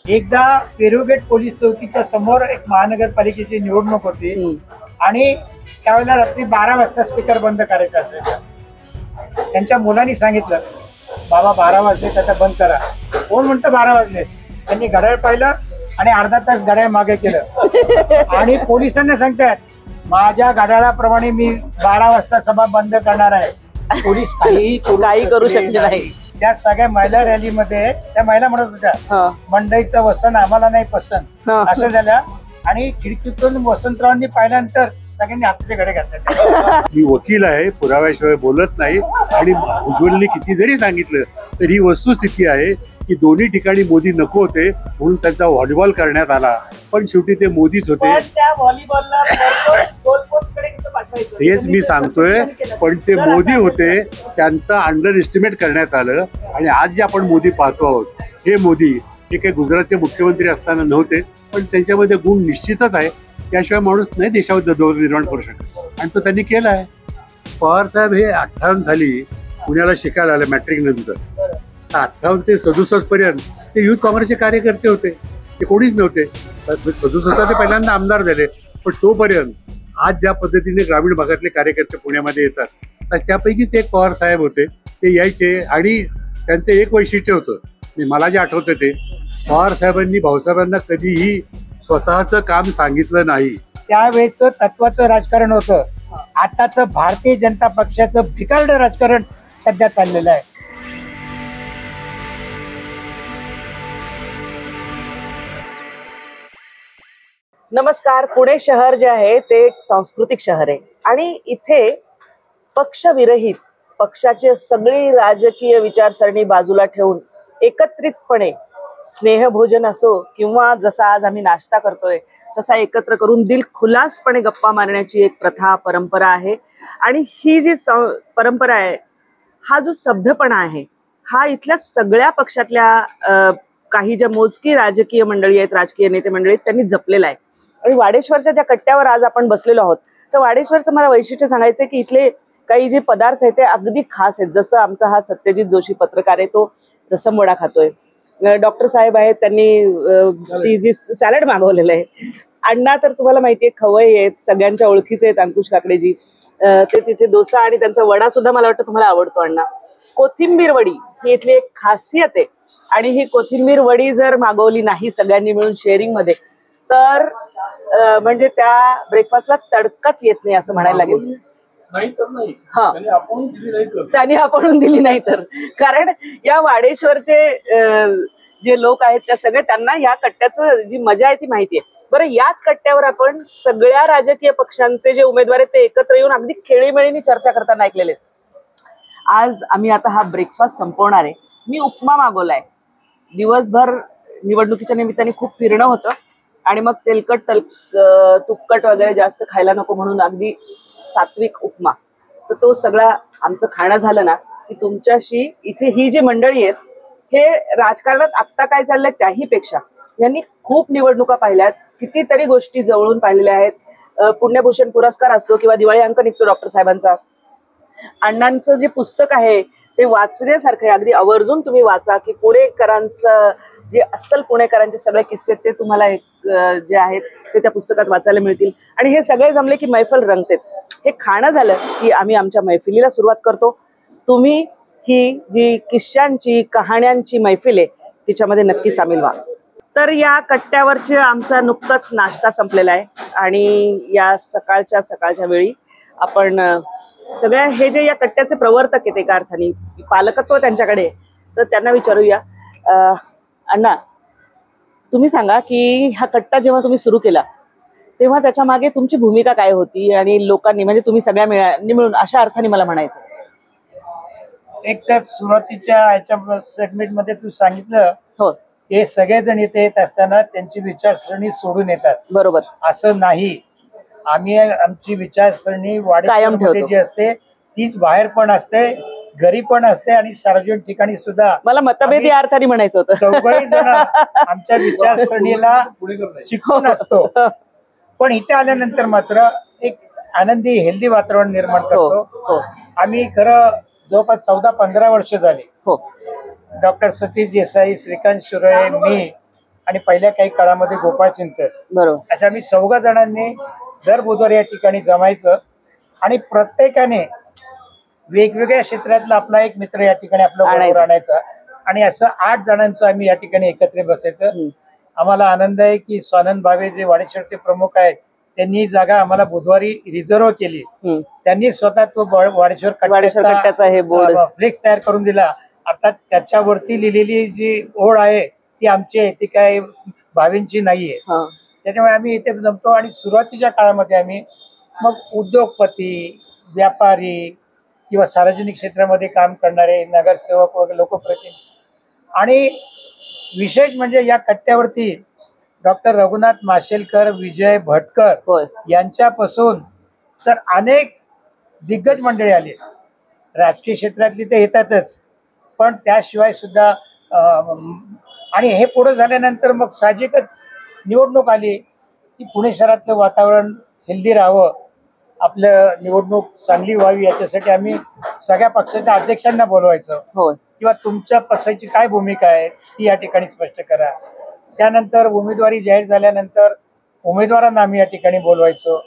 एकदा पेरुगेट पोलीस चौकीच्या समोर एक महानगरपालिकेची निवडणूक होती आणि त्यावेळेला रात्री 12 वाजता स्पीकर बंद करायचा असायचा. त्यांच्या मुलांनी सांगितलं, बाबा 12 वाजले त्याचा बंद करा. कोण म्हणतं 12 वाजले? त्यांनी घड्याळ पाहिलं आणि अर्धा तास घड्याळ मागे केलं आणि पोलिसांना सांगतात, माझ्या घड्याळाप्रमाणे मी 12 वाजता सभा बंद करणार आहे. पोलीस काही करू शकले नाही. त्या सगळ्या महिला रॅलीमध्ये त्या महिला म्हणत होत्या, मंडईचं वसन आम्हाला नाही पसंत असं झालं. आणि खिडकीतून वसंतरावांनी पाहिल्यानंतर सगळ्यांनी हाताचे घडे घातले. मी वकील आहे, पुराव्याशिवाय बोलत नाही. आणि उज्ज्वलने किती जरी सांगितलं तर ही वस्तुस्थिती आहे की दोन्ही ठिकाणी मोदी नको होते म्हणून त्यांचा व्हॉलीबॉल करण्यात आला, पण शेवटी ते मोदीच होते. तेच मी सांगतोय, पण ते मोदी होते, त्यांचं अंडर एस्टिमेट करण्यात आलं. आणि आज जे आपण मोदी पाहतो आहोत, हे मोदी हे काही गुजरातचे मुख्यमंत्री असताना नव्हते, पण त्यांच्यामध्ये गुण निश्चितच आहे. त्याशिवाय माणूस नाही देशावर दौर निर्माण करू शकतो, आणि तो त्यांनी केला आहे. पवार साहेब हे 58 साली पुण्याला शिकायला आले मॅट्रिक नंतर. 58 ते 67 पर्यंत ते युथ काँग्रेसचे कार्यकर्ते होते, ते कोणीच नव्हते. 67 ते पहिल्यांदा आमदार झाले. पण तोपर्यंत आज ज्या पद्धतीने ग्रामीण भागातले कार्यकर्ते पुण्यामध्ये येतात, तर त्यापैकीच एक पवार साहेब होते. ते यायचे आणि त्यांचं एक वैशिष्ट्य होतं, मला जे आठवतं ते, पवार साहेबांनी भाऊसाहेबांना कधीही स्वतःचं काम सांगितलं नाही. त्यावेळेचं तत्वाचं राजकारण होतं. आताचं भारतीय जनता पक्षाचं भिकारडं राजकारण सध्या चाललेलं आहे. नमस्कार. पुणे शहर जे आहे ते एक सांस्कृतिक शहर आहे आणि इथे पक्षविरहित, पक्षाची सगळी राजकीय विचारसरणी बाजूला ठेवून एकत्रितपणे स्नेहभोजन असो किंवा जसा आज आम्ही नाश्ता करतोय तसा एकत्र करून दिलखुलासपणे गप्पा मारण्याची एक प्रथा, परंपरा आहे. आणि ही जी परंपरा आहे, हा जो सभ्यपणा आहे, हा इथल्या सगळ्या पक्षातल्या काही ज्या मोजकी राजकीय मंडळी आहेत, राजकीय नेते मंडळी आहेत, त्यांनी जपलेला आहे. आणि वाडेश्वरच्या ज्या कट्ट्यावर आज आपण बसलेलो आहोत, तर वाडेश्वरचं मला वैशिष्ट्य सांगायचं की इथले काही जे पदार्थ आहेत ते अगदी खास आहेत. जसं आमचा हा सत्यजित जोशी पत्रकार आहे, तो रसम वडा खातोय. डॉक्टर साहेब आहेत, त्यांनी ती जी सॅलड मागवलेलं आहे. अण्णा तर तुम्हाला माहितीये खवय आहेत, सगळ्यांच्या ओळखीचे आहेत, अंकुश काकडेजी, ते तिथे डोसा आणि त्यांचा वडा सुद्धा मला वाटतं तुम्हाला आवडतो अण्णा. कोथिंबीर वडी ही इथली एक खासियत आहे. आणि ही कोथिंबीर वडी जर मागवली नाही सगळ्यांनी मिळून शेअरिंग मध्ये, तर म्हणजे त्या ब्रेकफास्टला तडकाच येत नाही असं म्हणायला लागेल. त्यांनी आपण दिली नाही तर, कारण या वाडेश्वरचे जे लोक आहेत त्या सगळे, त्यांना या कट्ट्याचं जी मजा आहे ती माहितीये. बरं, याच कट्ट्यावर आपण सगळ्या राजकीय पक्षांचे जे उमेदवार आहेत ते एकत्र येऊन अगदी खेळीमेळीने चर्चा करताना ऐकलेले. आज आम्ही आता हा ब्रेकफास्ट संपवणार आहे. मी उपमा मागवलाय. दिवसभर निवडणुकीच्या निमित्ताने खूप फिरणं होतं आणि मग तेलकट तुपकट वगैरे जास्त खायला नको म्हणून अगदी सात्विक उपमा. तर तो सगळा आमचं खाणं झालं ना की तुमच्याशी इथे ही जी मंडळी आहेत, हे राजकारणात आत्ता काय चाललंय त्याही पेक्षा यांनी खूप निवडणुका पाहिल्यात, कितीतरी गोष्टी जवळून पाहिलेल्या आहेत. पुण्यभूषण पुरस्कार असतो किंवा दिवाळी अंक निघतो डॉक्टर साहेबांचा. अण्णांचं जे पुस्तक आहे ते वाचण्यासारखं आहे, अगदी आवर्जून तुम्ही वाचा. की पुणेकरांचं जे अस्सल पुणेकरांचे सगळे किस्से ते तुम्हाला जे आहेत ते त्या पुस्तकात वाचायला मिळतील. आणि हे सगळे जमले की मैफल रंगतेच. हे खाणं झालं की आम्ही आमच्या मैफिलीला सुरुवात करतो. तुम्ही ही जी किस्स्यांची, कहाण्यांची मैफिल आहे तिच्यामध्ये नक्की सामील व्हा. तर या कट्ट्यावरचे आमचा नुकताच नाश्ता संपलेला आहे आणि या सकाळच्या वेळी आपण सगळ्या हे जे या कट्ट्याचे प्रवर्तक आहेत, एका अर्थाने पालकत्व त्यांच्याकडे, तर त्यांना विचारूया. अण्णा, तुम्ही सांगा की हा कट्टा जेव्हा तुम्ही सुरू केला तेव्हा त्याच्या मागे तुमची भूमिका काय होती आणि लोकांनी, म्हणजे तुम्ही सगळ्या मिळून, अशा अर्थाने मला म्हणायचं. एक तर सुरुवातीच्या ह्याच्या सेगमेंट मध्ये तू सांगितलं, हो, हे सगळेजण इथे येत असताना त्यांची विचारसरणी सोडून येतात. बरोबर. असं नाही. आम्ही आमची विचारसरणी कायम ठेवतो. जी असते तीच बाहेर पण असते, घरी पण असते आणि सार्वजनिक ठिकाणी सुद्धा. मला मतभेद या अर्थाने म्हणायचं होतं. चौघही जण आमच्या विचारसरणीला चिकटून असतो. पण इथे आल्यानंतर मात्र एक आनंदी हेल्दी वातावरण निर्माण करतो. आम्ही खरं जवळपास 14-15 वर्ष झाली, डॉक्टर सतीश देसाई, श्रीकांत शिरोळे, मी आणि पहिल्या काही काळामध्ये गोपाळ चिंतन, बरोबर. अशा आम्ही 14 जणांनी दर बुधवारी या ठिकाणी जमायचं आणि प्रत्येकाने वेगवेगळ्या क्षेत्रातला आपला एक मित्र या ठिकाणी आपला बरोबर आणायचा आणि असं 8 जणांचं आम्ही या ठिकाणी एकत्र बसायचं. आम्हाला आनंद आहे की स्वानंद भावे जे वाडेश्वरचे प्रमुख आहेत त्यांनी ही जागा आम्हाला बुधवारी रिझर्व केली. त्यांनी स्वतः तो वाडेश्वर कट्ट्याचा हे बोर्ड फ्लेक्स तयार करून दिला. अर्थात त्याच्यावरती लिहिलेली जी ओढ आहे ती आमची आहे, ती काय भावेंची नाहीये. त्याच्यामुळे आम्ही इथे जमतो आणि सुरुवातीच्या काळामध्ये आम्ही मग उद्योगपती, व्यापारी किंवा सार्वजनिक क्षेत्रामध्ये काम करणारे नगरसेवक वगैरे लोकप्रतिनिधी आणि विशेष म्हणजे या कट्ट्यावरती डॉक्टर रघुनाथ माशेलकर, विजय भटकर यांच्यापासून तर अनेक दिग्गज मंडळी आली. राजकीय क्षेत्रातली ते येतातच, पण त्याशिवाय सुद्धा आणि हे पुढे झाल्यानंतर मग साहजिकच निवडणूक आली की पुणे शहरातलं वातावरण हेल्दी राहावं, आपलं निवडणूक चांगली व्हावी याच्यासाठी आम्ही सगळ्या पक्षाच्या अध्यक्षांना बोलवायचं किंवा तुमच्या पक्षाची काय भूमिका आहे ती या ठिकाणी स्पष्ट करा. त्यानंतर उमेदवारी जाहीर झाल्यानंतर उमेदवारांना आम्ही या ठिकाणी बोलवायचो,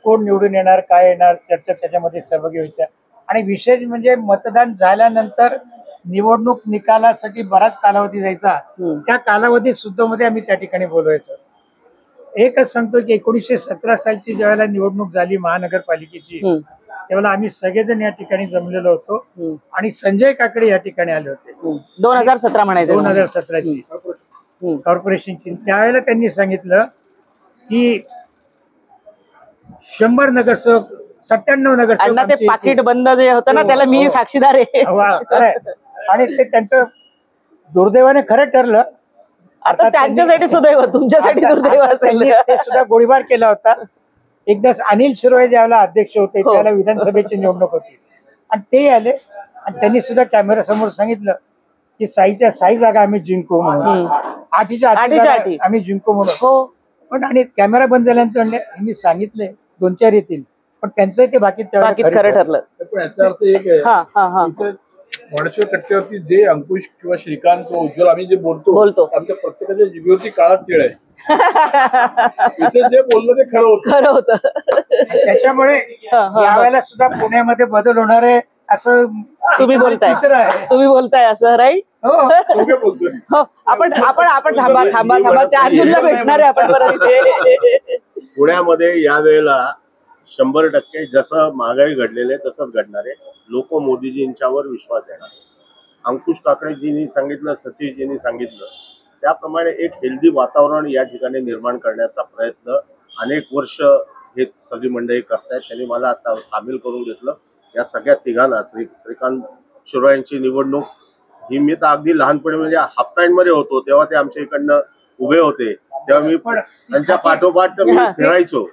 कोण निवडून येणार, काय येणार, चर्चा त्याच्यामध्ये सहभागी व्हायच्या. आणि विशेष म्हणजे मतदान झाल्यानंतर निवडणूक निकालासाठी बराच कालावधी जायचा, त्या कालावधीत सुद्धा मध्ये आम्ही त्या ठिकाणी बोलवायचो. एकच सांगतो की 1917 सालची ज्यावेळेला निवडणूक झाली महानगरपालिकेची त्यावेळेला आम्ही सगळेजण या ठिकाणी जमलेलो होतो आणि संजय काकडे या ठिकाणी आले होते. 2017 म्हणायचं, 2017ची कॉर्पोरेशनची. त्यावेळेला त्यांनी सांगितलं की 100 नगरसेवक, 97 नगरसेवक. ते पाकिट बंद जे होतं ना त्याला मी साक्षीदार आहे. आणि ते त्यांचं दुर्दैवाने खरं ठरलं. आता त्यांच्यासाठी सुदैव, तुमच्यासाठी दुर्दैव असेल. ते सुद्धा गोळीबार केला होता. एकदा अनिल शिरोळे ज्यावेळेला अध्यक्ष होते त्यावेळेला विधानसभेची निवडणूक होती आणि ते आले आणि त्यांनी सुद्धा कॅमेरा समोर सांगितलं की साईच्या 6 जागा आम्ही जिंकू म्हणून, 8च्या 8 आम्ही जिंकू म्हणून. पण आणि कॅमेरा बंद झाल्यानंतर मी सांगितले 2-4 येतील, पण त्यांचं ते बाकी खरं ठरलं. पण याचा अर्थ एक आहे, वाडेश्वर कट्ट्यावरती जे अंकुश किंवा श्रीकांत उज्ज्वल आम्ही जे बोलतो आमच्या प्रत्येकाच्या जिभेवरती काळा तीळ आहे. इथे जे बोललं ते खरं होतं. त्याच्यामुळे यावेळेला सुद्धा पुण्यामध्ये बदल होणार आहे असं तुम्ही बोलताय असं, राईट? हो. आपण थांबा 4 जूनला भेटणार आहे आपण परत इथे. पुण्यामध्ये यावेळेला 100% जसं महागाई घडलेले तसंच घडणार आहे. लोक मोदीजींच्यावर विश्वास देणार. अंकुश काकडेजींनी सांगितलं, सतीशजींनी सांगितलं त्याप्रमाणे एक हेल्दी वातावरण या ठिकाणी निर्माण करण्याचा प्रयत्न अनेक वर्ष हे सगळी मंडळी करतायत. त्यांनी मला आता सामील करून घेतलं. या सगळ्या तिघांना श्रीकांत शिरोळेंची निवडणूक ही मी तर अगदी लहानपणी म्हणजे हाफ पॅन्ट मध्ये होतो तेव्हा ते आमच्या इकडनं उभे होते, तेव्हा मी त्यांच्या पाठोपाठ मी फिरायचो.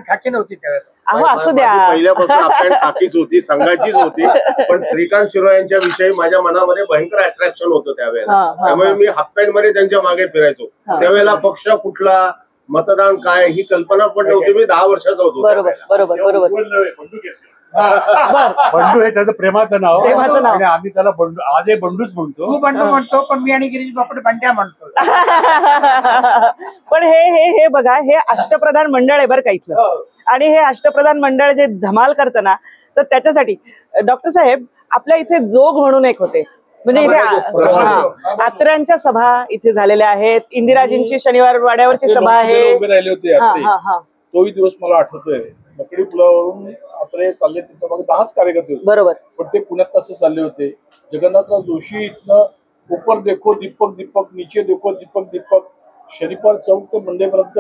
खाकी नव्हती त्यावेळेला. असू द्या, पहिल्यापासून आपण खाकीच होती, संघाचीच होती. पण श्रीकांत शिरोळेंच्या विषयी माझ्या मनामध्ये भयंकर अट्रॅक्शन होतं त्यावेळेला. त्यामुळे मी हाफ पॅन्ट मध्ये त्यांच्या मागे फिरायचो. त्यावेळेला पक्ष कुठला, मतदान काय ही कल्पना पण नव्हती. मी 10 वर्षाचा होतो. बरोबर. बंडू हे त्याचं प्रेमाचं नाव आणि आम्ही त्याला बंडू, आजही बंडूच म्हणतो. तू बंडू म्हणतो, पण मी आणि गिरीश बापट बंड्या म्हणतो. पण हे बघा, हे अष्टप्रधान मंडळ आहे बरं का इथलं. आणि हे अष्टप्रधान मंडळ जे धमाल करतं ना, तर त्याच्यासाठी डॉक्टर साहेब आपल्या इथे जोग म्हणून एक होते, म्हणजे इथे आत्र्यांच्या सभा इथे झालेल्या आहेत. इंदिराजींची शनिवार वाड्यावरची सभा आहे. उभे राहिले होते. तोही दिवस मला आठवतोय. नकडी पुलावरून आत्रे चालले, तिथं मग 10 कार्यकर्ते होते. बरोबर. पण ते पुण्यात कसं चालले होते. जगन्नाथराव जोशी इथनं ऊपर देखो दीपक दीपक, नीचे देखो दीपक दीपक, शनिवार चौक ते मंडेपर्यंत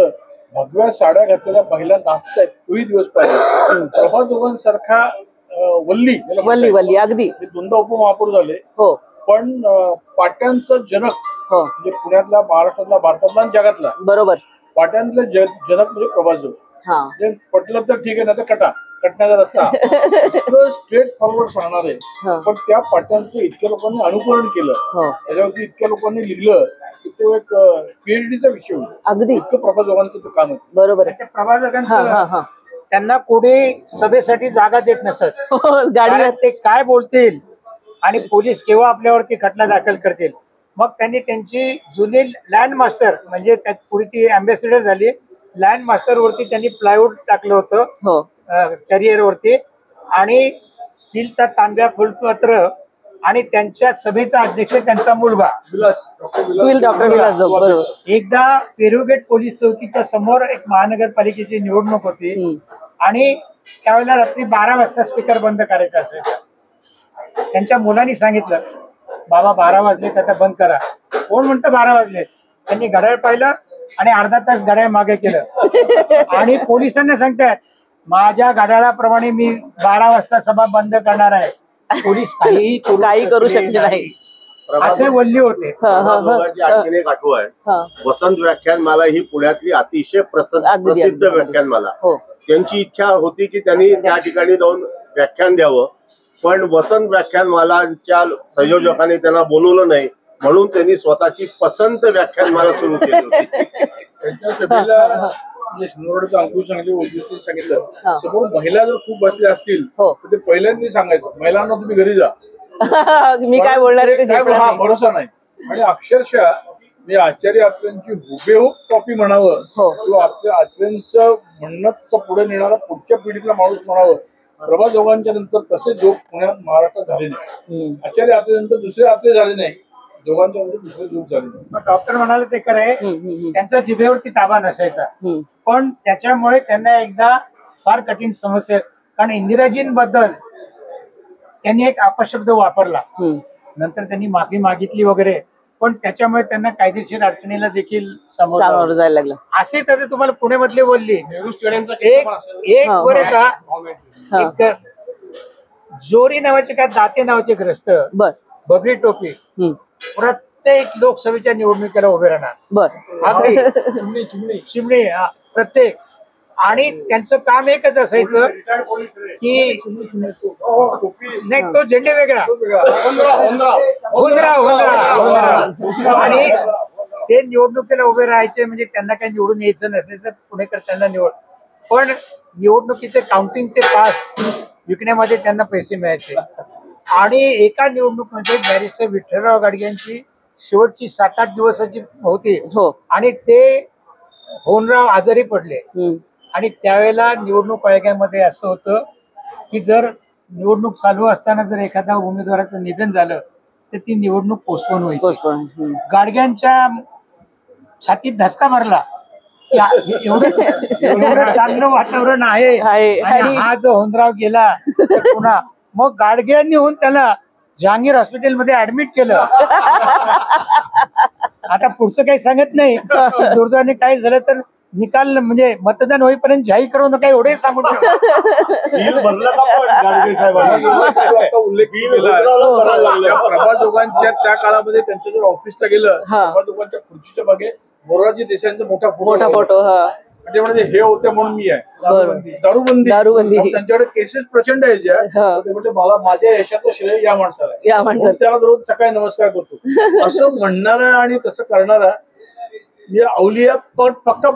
भगव्या साड्या घातलेल्या महिला नाचतायत. तोही दिवस पाहिजे. प्रभा दोघांसारखा वल्ली अगदी 2दा उपमहापौर झाले. पण पाट्यांचं जनक म्हणजे पुण्यातला, महाराष्ट्रातला, भारतातला आणि जगातला बरोबर पाट्यांतले जनक म्हणजे प्रभाजोग. पटलं तर ठीक आहे, ना तर कटण्याचा रस्ता स्ट्रेट फॉरवर्ड सांगणार आहे. पण त्या पाट्यांचं इतक्या लोकांनी अनुकरण केलं, त्याच्यावरती इतक्या लोकांनी लिहिलं की तो एक PhDचा विषय होता. अगदी इतकं प्रभाजोगांचं ते काम होतं. बरोबर. प्रभाजोगांचं त्यांना कोणी सभेसाठी जागा देत नसत. गाडीवर ते काय बोलतील आणि पोलीस केव्हा आपल्यावरती खटला दाखल करतील मग त्यांनी त्यांची जुनी लँड मास्टर म्हणजे त्यात पुढे ती अँबॅसिडर झाली. लँड मास्टर वरती त्यांनी प्लायवूड टाकलं होतं हो कॅरियर वरती आणि स्टीलचा तांब्या फुलपत्र आणि त्यांच्या सभेचा अध्यक्ष त्यांचा मुलगा. डॉक्टर विलास जोग, बरोबर. एकदा पेरुगेट पोलीस चौकीच्या समोर एक महानगरपालिकेची निवडणूक होती आणि त्यावेळेला रात्री 12 वाजता स्पीकर बंद करायचा असायचा. त्यांच्या मुलांनी सांगितलं बाबा 12 वाजले तर आता बंद करा. कोण म्हणतं 12 वाजले? त्यांनी घड्याळ पाहिलं आणि अर्धा तास घड्याळ मागे केलं आणि पोलिसांना सांगतात माझ्या घड्याळाप्रमाणे मी 12 वाजता सभा बंद करणार आहे. पोलीस काही करू शकले नाही. असे वल्ली होते. प्रभासोगाची आणखीन एक आठवण, वसंत व्याख्यानमाला ही पुण्यातली अतिशय प्रसिद्ध व्याख्यानमाला. त्यांची इच्छा होती की त्यांनी त्या ठिकाणी जाऊन व्याख्यान द्यावं, पण वसंत व्याख्यानमालांच्या संयोजकांनी त्यांना बोलवलं नाही म्हणून त्यांनी स्वतःची पसंत व्याख्यानमाला सुरू केली होती. त्यांच्या सभेला अंकुश सांगितलं समोर महिला जर खूप बसल्या असतील तर ते पहिल्यांदा सांगायचं महिलांना तुम्ही घरी जा. मी काय बोलणार आहे ते हा भरोसा नाही. आणि अक्षरशः मी आचार्य आत्रेंची हुबेहूब कॉपी म्हणावं किंवा आपल्या आत्रेंचं म्हणणंच पुढे नेणारा पुढच्या पिढीतला माणूस म्हणावं. प्रभा जोगांच्या नंतर तसे जोग पुण्यात महाराष्ट्रात झाले नाही. आचार्य आत्रे नंतर दुसरे आत्रे झाले नाही, जोगांच्या नंतर दुसरे जोग झाले नाही. डॉक्टर म्हणाले ते खरं आहे, त्यांचा जिभेवरती ताबा नसायचा, पण त्याच्यामुळे त्यांना एकदा फार कठीण समस्या, कारण इंदिराजींबद्दल त्यांनी एक अपशब्द वापरला, नंतर त्यांनी माफी मागितली वगैरे, पण त्याच्यामुळे त्यांना कायदेशीर अडचणीला देखील सामोरं जायला लागलं. असेच आता तुम्हाला पुण्यामधले बोलली एक वर का एक जोरी नावाचे का दाते नावाचे ग्रस्त बगरी टोपी प्रत्येक लोकसभेच्या निवडणुकीला उभे राहणार. चिमणी प्रत्येक. आणि त्यांचं काम एकच असायचं की नाही तो झेंडे वेगळा आणि ते निवडणुकीला उभे राहायचे म्हणजे त्यांना काही निवडून यायचं नसेल तर पुणेकर त्यांना निवड, पण निवडणुकीचे काउंटिंगचे पास विकण्यामध्ये त्यांना पैसे मिळायचे. आणि एका निवडणुकीमध्ये बॅरिस्टर विठ्ठलराव गाडगे शेवटची 7-8 दिवसाची होती आणि ते होनराव आजारी पडले आणि त्यावेळेला निवडणूक आयोगामध्ये असं होतं की जर निवडणूक चालू असताना जर एखाद्या उमेदवाराचं निधन झालं तर ती निवडणूक पोस्टपोन होईल. गाडग्यांच्या छातीत धसका भरला. एवढं चांगलं वातावरण आहे आणि हा जो होनराव गेला पुन्हा मग गाडग्यांनी होऊन त्याला जहांगीर हॉस्पिटलमध्ये ऍडमिट केलं. आता पुढचं काही सांगत नाही, दुर्दैवाने काय झालं तर निकाल म्हणजे मतदान होईपर्यंत जाहीर करू नका एवढे सांगून उल्लेख प्रभा जोगांच्या त्या काळामध्ये त्यांच्या जर ऑफिसला गेलं प्रभा जोगांच्या खुर्चीच्या मागे मोरारजी देसाईंचा मोठा फोटो म्हणजे म्हणजे हे होते म्हणून मी आहे. दारूबंदी त्यांच्याकडे केसेस प्रचंड यायच्या. म्हणजे मला माझ्या यशाचं श्रेय या माणसाला आहे, त्याला रोज सकाळी नमस्कार करतो असं म्हणणारा आणि तसं करणारा अवलिया पक्का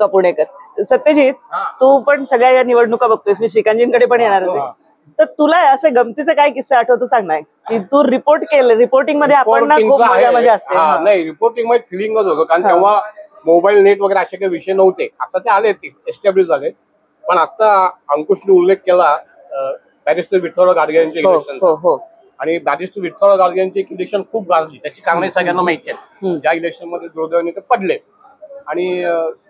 पुणेकर. सत्यजित, तू पण सगळ्या या निवडणुका बघतोयस, मी श्रीकांतजींकडे पण येणार आहे, तर तुला असं गमतीचा काय किस्सा आठवतो सांग ना, की तू रिपोर्टिंग मध्ये आपण ना खूप मजा असते. नाही, रिपोर्टिंग मध्ये थ्रिलिंगच होतं, कारण तेव्हा मोबाईल नेट वगैरे असे काही विषय नव्हते. आता ते आले, एस्टॅब्लिश झाले. पण आता अंकुशने उल्लेख केला बॅरिस्टर विठ्ठलराव गाडगे यांचे इलेक्शन, आणि बॅरिस्टर विठ्ठलराव गाडगे यांची एक इलेक्शन खूप गाजली. त्याची कारणं सगळ्यांना माहिती आहेत. ज्या इलेक्शन मध्ये दुर्दैवाने ते पडले आणि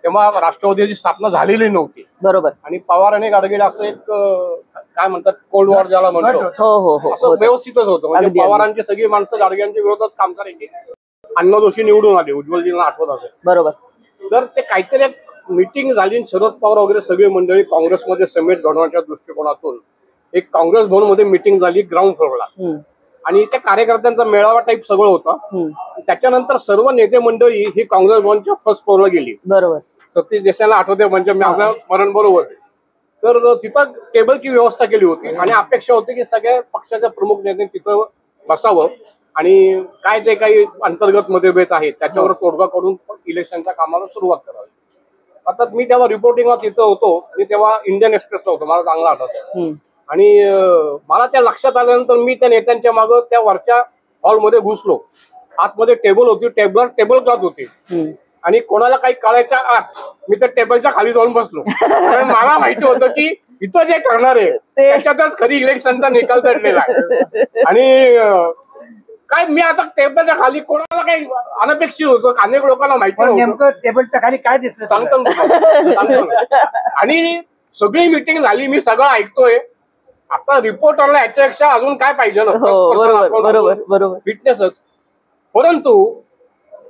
तेव्हा राष्ट्रवादीची स्थापना झालेली नव्हती. बरोबर. आणि पवार आणि गाडगे असं एक काय म्हणतात कोल्ड वॉर ज्याला म्हणतो असं व्यवस्थितच होतं. म्हणजे पवारांची सगळी माणसं गाडग्यांच्या विरोधात काम करायची. अण्णा जोशी निवडून आले, उज्ज्वलजींना आठवत असेल. बरोबर. तर ते काहीतरी एक मीटिंग झाली, शरद पवार वगैरे सगळी मंडळी काँग्रेसमध्ये समेट घडवण्याच्या दृष्टिकोनातून एक काँग्रेस भवन मध्ये मीटिंग झाली ग्राउंड फ्लोअरला, आणि त्या कार्यकर्त्यांचा मेळावा टाईप सगळं होतं. त्याच्यानंतर सर्व नेते मंडळी ही काँग्रेस भवनच्या फर्स्ट फ्लोअरला गेली. बरोबर. सतीश देसाईला आठवते, म्हणजे माझं स्मरण बरोबर. तर तिथं टेबलची व्यवस्था केली होती आणि अपेक्षा होती की सगळ्या पक्षाच्या प्रमुख नेत्यांनी तिथं बसावं आणि काय जे काही अंतर्गत मतभेद आहेत त्याच्यावर तोडगा करून इलेक्शनच्या कामाला सुरुवात करावी. आता मी तेव्हा रिपोर्टिंगला तिथं होतो, मी तेव्हा इंडियन एक्सप्रेसला होतो, मला चांगलं आठवतं. आणि मला त्या लक्षात आल्यानंतर मी त्या नेत्यांच्या मागं त्या वरच्या हॉलमध्ये घुसलो आतमध्ये टेबल होती, टेबल क्लॉथ होती आणि कोणाला काही कळायच्या आत मी त्या टेबलच्या खाली जाऊन बसलो. कारण मला माहिती होतं की इथं जे ठरणार आहे त्याच्यातच खरी इलेक्शनचा निकाल दडलेला आहे. आणि काय मी आता टेबलच्या खाली कोणाला काही अनपेक्षित होतं, अनेक लोकांना माहिती पण नव्हतं. नेमकं टेबलच्या खाली काय दिसलं सांगतो ना सांगतो ना. आणि सगळी मीटिंग झाली, मी सगळं ऐकतोय. आता रिपोर्टरला याच्यापेक्षा अजून काय पाहिजे ना, बरोबर. फिटनेसच. परंतु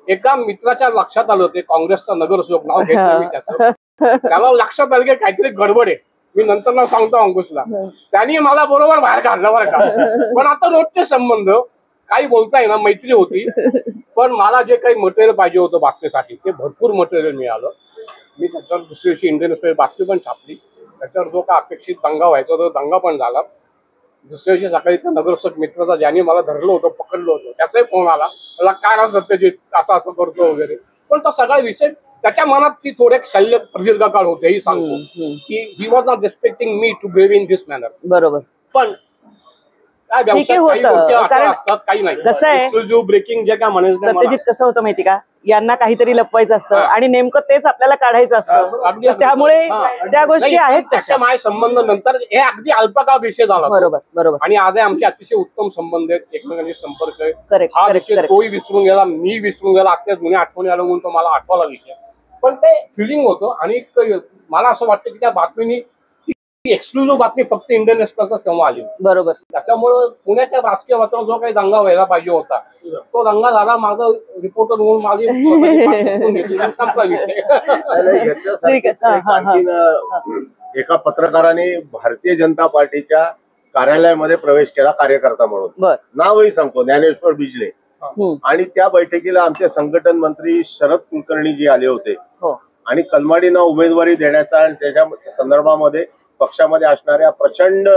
एका मित्राच्या लक्षात आलं, ते काँग्रेसचा नगरसेवक, नाव घेत नाही मी त्याचं, त्याला लक्षात आलं की काहीतरी गडबड आहे. मी नंतर नाव सांगतो अंकुशला. त्यांनी मला बरोबर बाहेर काढलं बरं का. पण आता रोजचे संबंध काही बोलताय ना, मैत्री होती. पण मला जे काही मटेरियल पाहिजे होतं बातमीसाठी ते भरपूर मटेरियल मिळालं. मी त्याच्यावर दुसऱ्या दिवशी इंडियन एक्सप्रेस बातमी पण छापली. त्याच्यावर जो का अपेक्षित दंगा व्हायचा तो दंगा पण झाला. दुसऱ्या दिवशी सकाळी त्या नगरसेवक मित्राचा, ज्याने मला धरलं होतं, पकडलं होतं, त्याचाही फोन आला. मला काय ना सत्यजित असं असं करतो वगैरे. पण तो सगळा विषय त्याच्या मनात ती थोडे शल्य प्रदीर्घ काळ होते, हेही सांगतो की ही was not respecting me to behave in this manner. बरोबर. पण काय व्यवसाय काही गोष्टी अशा असतात, काही नाही. कसं आहे, ब्रेकिंग जे काय म्हणायचं सत्यजित कसं होतं माहिती का, यांना काहीतरी लपवायचं असतं आणि नेमकं तेच आपल्याला काढायचं असतं. त्यामुळे त्या गोष्टी आहेत त्याच्या माझे संबंध नंतर हे अगदी अल्पकाळ विषय झाला. बरोबर. आणि आज आमचे अतिशय उत्तम संबंध आहेत, एकमेकांचे संपर्क आहे. Correct, हा correct, विषय correct. तोही विसरून गेला, मी विसरून गेला. आता जुन्या आठवणी आलं म्हणून तो मला आठवला विषय. पण ते फिलिंग होतं. आणि मला असं वाटतं की त्या बातमीनी एक्सक्लुझिव्ह बातमी फक्त इंडियन एक्सप्रेसच तेव्हा आली. बरोबर. त्याच्यामुळे पुण्याच्या राजकीय वातावरणात जो काही दंगा व्हायला पाहिजे होता तो दंगा झाला. माझा रिपोर्टर म्हणून माझी संपला विषय. याच्यासाठी आणखीन एका पत्रकाराने भारतीय जनता पार्टीच्या कार्यालयामध्ये प्रवेश केला कार्यकर्ता म्हणून. नावही सांगतो, ज्ञानेश्वर बिजले. आणि त्या बैठकीला आमचे संघटन मंत्री शरद कुलकर्णी जी आले होते. आणि कलमाडींना उमेदवारी देण्याचा आणि त्याच्या संदर्भामध्ये पक्षामध्ये असणाऱ्या प्रचंड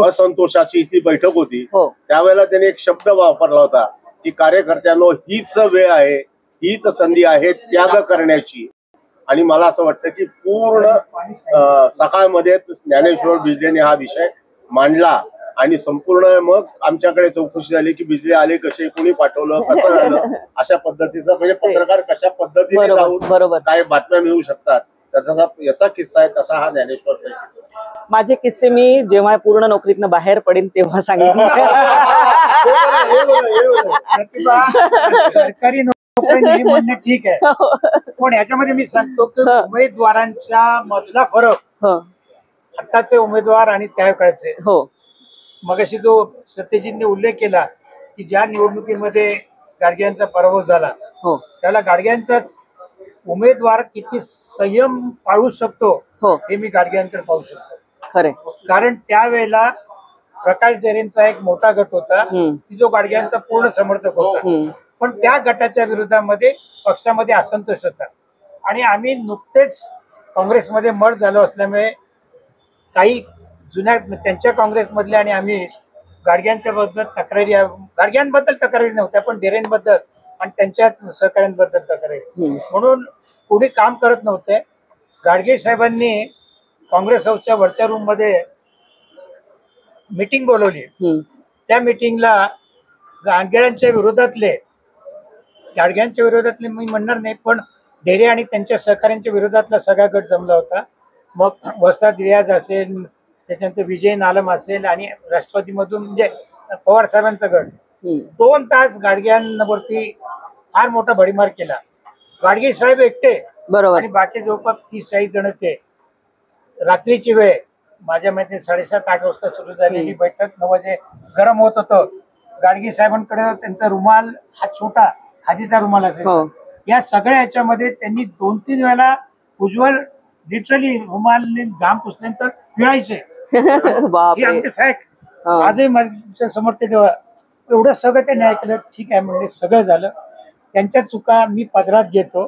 असंतोषाची ती बैठक होती. त्यावेळेला त्यांनी एक शब्द वापरला होता की कार्यकर्त्यांनो, हीच वेळ आहे, हीच संधी आहे त्याग करण्याची. आणि मला असं वाटतं की पूर्ण सकाळमध्ये ज्ञानेश्वर बिजलेने हा विषय मांडला. आणि संपूर्ण मग आमच्याकडे चौकशी झाली की बिजले आले कसे, कोणी पाठवलं, कसं झालं, अशा पद्धतीचं. म्हणजे पत्रकार कशा पद्धतीने जाऊन काय बातम्या मिळू शकतात त्याचा याचा किस्सा आहे, तसा हा ज्ञानेश्वरचा किस्सा. माझे किस्से मी जेव्हा पूर्ण नोकरीतनं बाहेर पडेन तेव्हा सांगेन. सरकारी नोकरी म्हणणं ठीक आहे, पण याच्यामध्ये मी सांगतो की उमेदवारांच्या मधला फरक, आताचे उमेदवार आणि त्यावेळेचे. मगाशी जो सत्यजितने उल्लेख केला की ज्या निवडणुकीमध्ये गाडगेंचा पराभव झाला त्याला गाडगेंचा उमेदवार किती संयम पाळू शकतो हे मी गाडगेंकडे पाहू शकतो. कारण त्यावेळेला प्रकाश देरेंचा एक मोठा गट होता की जो गाडगेंचा पूर्ण समर्थक होता. पण त्या गटाच्या विरोधामध्ये पक्षामध्ये असंतोष होता. आणि आम्ही नुकतेच काँग्रेसमध्ये मर्ज झालो असल्यामुळे काही जुन्या त्यांच्या काँग्रेसमधले आणि आम्ही गाडग्यांच्या बद्दल तक्रारी, गाडग्यांबद्दल तक्रारी नव्हत्या पण डेरेंबद्दल आणि त्यांच्या सहकाऱ्यांबद्दल तक्रारी, म्हणून कोणी काम करत नव्हते. गाडगे साहेबांनी काँग्रेस हाऊसच्या वरच्या रूम मध्ये मीटिंग बोलवली. त्या मीटिंगला गाडग्यांच्या विरोधातले मी म्हणणार नाही, पण डेरे आणि त्यांच्या सहकाऱ्यांच्या विरोधातला सगळा गट जमला होता. मग वस्ताद रियाज असेल, त्याच्यानंतर विजय नालम असेल आणि राष्ट्रवादीमधून म्हणजे पवार साहेबांचा गट 2 तास गाडग्यांवरती फार मोठा भडीमार केला. गाडगे साहेब एकटे आणि बाकी जवळपास 30-40 जण ते. रात्रीची वेळ, माझ्या माहिती 7:30-8 वाजता सुरू झालेली बैठक 9 वाजे गरम होत होतं. गाडगे साहेबांकडे त्यांचा रुमाल हा छोटा खादीचा रुमाल असेल. या सगळ्या याच्यामध्ये त्यांनी 2-3 वेळा उज्ज्वल लिटरली रुमाल घाम पुसल्यानंतर पिळायचे. हे आमचे फॅक्ट आजही माझ्या समोर ते ठेवा. एवढं सगळं त्यांनी ऐकलं. ठीक आहे म्हणजे सगळं झालं. त्यांच्या चुका मी पदरात घेतो,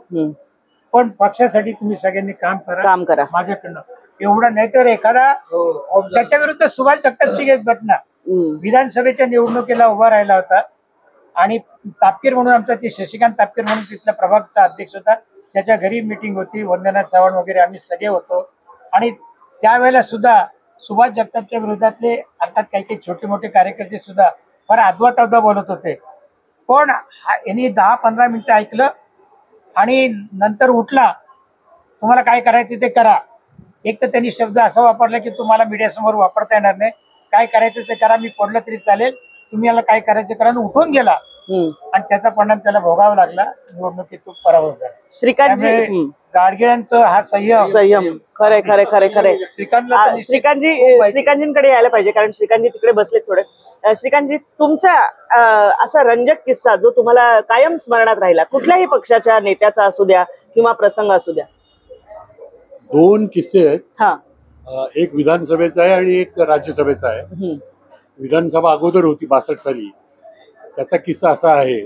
पण पक्षासाठी तुम्ही सगळ्यांनी काम करा माझ्याकडनं एवढं. नाहीतर एखादा त्याच्या विरुद्ध सुभाष जगतापची एक घटना, विधानसभेच्या निवडणुकीला उभा राहिला होता आणि तापकीर म्हणून आमचा ते शशिकांत तापकीर म्हणून तिथला प्रभागचा अध्यक्ष होता, त्याच्या घरी मीटिंग होती. वंदना चव्हाण वगैरे आम्ही सगळे होतो. आणि त्यावेळेला सुद्धा सुभाष जगतापच्या विरोधातले अर्थात काही छोटे मोठे कार्यकर्ते सुद्धा फार अद्वा बोलत होते. पण यांनी 10-15 मिनिटं ऐकलं आणि नंतर उठला. तुम्हाला काय करायचं ते करा. एक तर त्यांनी शब्द असा वापरला की तुम्हाला मीडियासमोर वापरता येणार नाही, काय करायचं ते करा, मी पडलं तरी चालेल, तुम्ही याला काय करायचं करा, आणि उठून गेला. आणि त्याचा परिणाम त्याला भोगावा लागला, निवडणुकीत तो पराभव झाला. श्रीकांतजी, गाडगिळांचं हा संयम खरे खरे खरे खरे. श्रीकांतला तर निश्चित श्रीकांतजींकडे यायला पाहिजे, कारण श्रीकांतजी तिकडे बसलेत थोडे. श्रीकांतजी, तुमचा असा रंजक किस्सा जो तुम्हाला कायम स्मरणात राहिला, कुठल्याही पक्षाच्या नेत्याचा असू द्या किंवा प्रसंग असू द्या. 2 किस्से आहेत. हा. एक विधानसभेचा आहे आणि एक राज्यसभेचा आहे. विधानसभा अगोदर होती 62 साली. त्याचा किस्सा असा आहे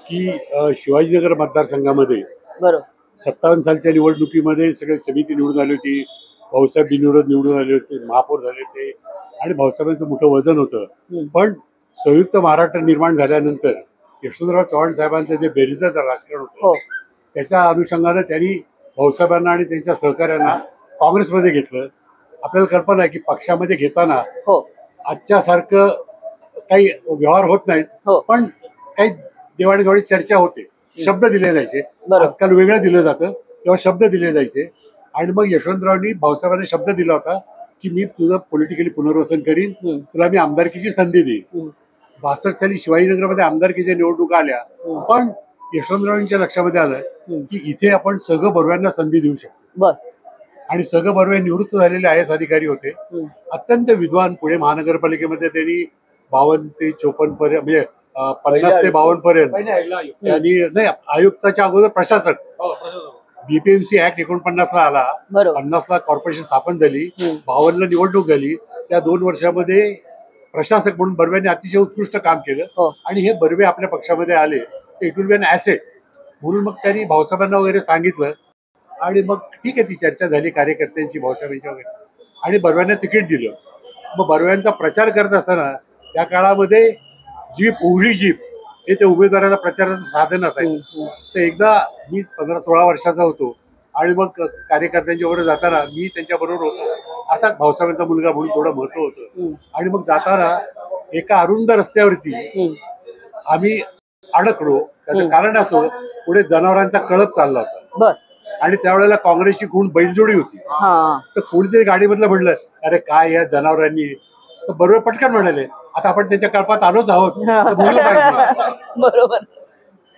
की शिवाजीनगर मतदारसंघामध्ये बरोबर 57 सालच्या निवडणुकीमध्ये सगळे समिती निवडून आली होती, भाऊसाहेब बिनविरोध निवडून आले होते, महापौर झाले होते आणि भाऊसाहेबांचं मोठं वजन होतं. पण संयुक्त महाराष्ट्र निर्माण झाल्यानंतर यशवंतराव चव्हाण साहेबांचं जे बेरीजाचं राजकारण होतं त्याच्या अनुषंगानं त्यांनी भाऊसाहेबांना आणि त्यांच्या सहकाऱ्यांना काँग्रेसमध्ये घेतलं. आपल्याला कल्पना आहे की पक्षामध्ये घेताना आजच्यासारखं काही व्यवहार होत नाहीत, पण काही देवाणघेवाणी चर्चा होते, शब्द दिले जायचे. आजकाल वेगळं दिलं जातं, तेव्हा शब्द दिले जायचे. आणि मग यशवंतरावांनी भाऊसाहेबांना शब्द दिला होता की मी तुझं पॉलिटिकली पुनर्वसन करीन, तुला मी आमदारकीची संधी देईन. 62 साली शिवाजीनगरमध्ये आमदारकीच्या निवडणुका आल्या, पण यशवंतरावांच्या लक्षामध्ये आलं की इथे आपण सगळं बर्व्यांना संधी देऊ शकतो. आणि सगळं बर्वे निवृत्त झालेले IAS अधिकारी होते, अत्यंत विद्वान. पुणे महानगरपालिकेमध्ये त्यांनी 52 ते 54 पर्यंत, म्हणजे 50 ते 52 पर्यंत त्यांनी, नाही आयुक्ताच्या अगोदर प्रशासक, BPMC ऍक्ट 49 ला आला, 50 ला कॉर्पोरेशन स्थापन झाली, 52 ला निवडणूक झाली. त्या 2 वर्षामध्ये प्रशासक म्हणून बर्व्यांनी अतिशय उत्कृष्ट काम केलं. आणि हे बर्वे आपल्या पक्षामध्ये आले, it will be an asset म्हणून मग त्यांनी भाऊसाहेबांना वगैरे सांगितलं. आणि मग ठीक आहे, ती चर्चा झाली कार्यकर्त्यांची भाऊसाहेबांच्या वगैरे, आणि बर्व्यांना तिकीट दिलं. मग बर्व्यांचा प्रचार करत असताना त्या काळामध्ये जीप, उघडी जीप हे ते उमेदवाराचा प्रचाराचं साधन असायचं. तर एकदा मी 15-16 वर्षाचा होतो आणि मग कार्यकर्त्यांच्या बरोबर जाताना मी त्यांच्याबरोबर होतो, अर्थात भाऊसाहेबांचा मुलगा म्हणून थोडं महत्व होतं. आणि मग जाताना एका अरुंद रस्त्यावरती आम्ही अडकलो. त्याचं कारण असो, पुढे जनावरांचा कळप चालला होता आणि त्यावेळेला काँग्रेसची खूण बैलजोडी होती. तर कोणीतरी गाडीमधलं म्हणलं, अरे काय या जनावरांनी, तर बरोबर पटकन म्हणाले, आता आपण त्यांच्या कळपात आलोच आहोत, बरोबर.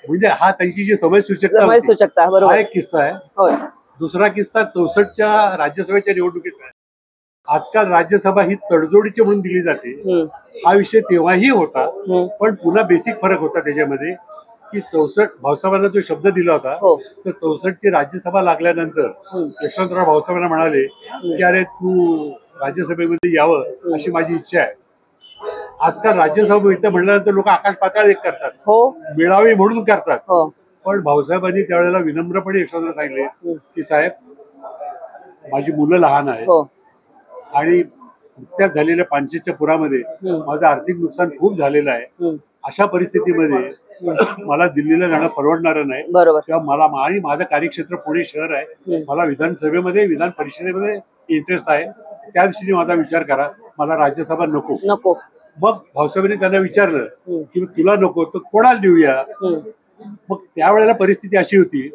म्हणजे हा त्यांची जी समय सूचकता हा एक किस्सा आहे. दुसरा किस्सा 64च्या राज्यसभेच्या निवडणुकीचा आहे. आजकाल राज्यसभा ही तडजोडीची म्हणून दिली जाते, हा विषय तेव्हाही होता, पण पुन्हा बेसिक फरक होता त्याच्यामध्ये की 64 भाऊसाहेबांना जो शब्द दिला होता, तर 64ची राज्यसभा लागल्यानंतर यशवंतराव भाऊसाहेबांना म्हणाले की अरे तू राज्यसभेमध्ये यावं अशी माझी इच्छा आहे. आजकाल राज्यसभा मिळतं म्हणल्यानंतर लोक आकाश पाताळ एक करतात, मिळावी म्हणून करतात. पण भाऊसाहेबांनी त्यावेळेला विनम्रपणे यशवंतराव सांगितले की साहेब, माझी मुलं लहान आहेत आणि नुकत्याच झालेल्या 500च्या पुरामध्ये माझं आर्थिक नुकसान खूप झालेलं आहे. अशा परिस्थितीमध्ये मला दिल्लीला जाणं परवडणारं नाही, किंवा मला आणि माझं कार्यक्षेत्र पुणे शहर आहे, मला विधानसभेमध्ये, विधान परिषदेमध्ये इंटरेस्ट आहे, त्या दृष्टीने माझा विचार करा, मला राज्यसभा नको. मग भाऊसाहेबांनी त्यांना विचारलं की तुला नको तर कोणाला देऊया. मग त्यावेळेला परिस्थिती अशी होती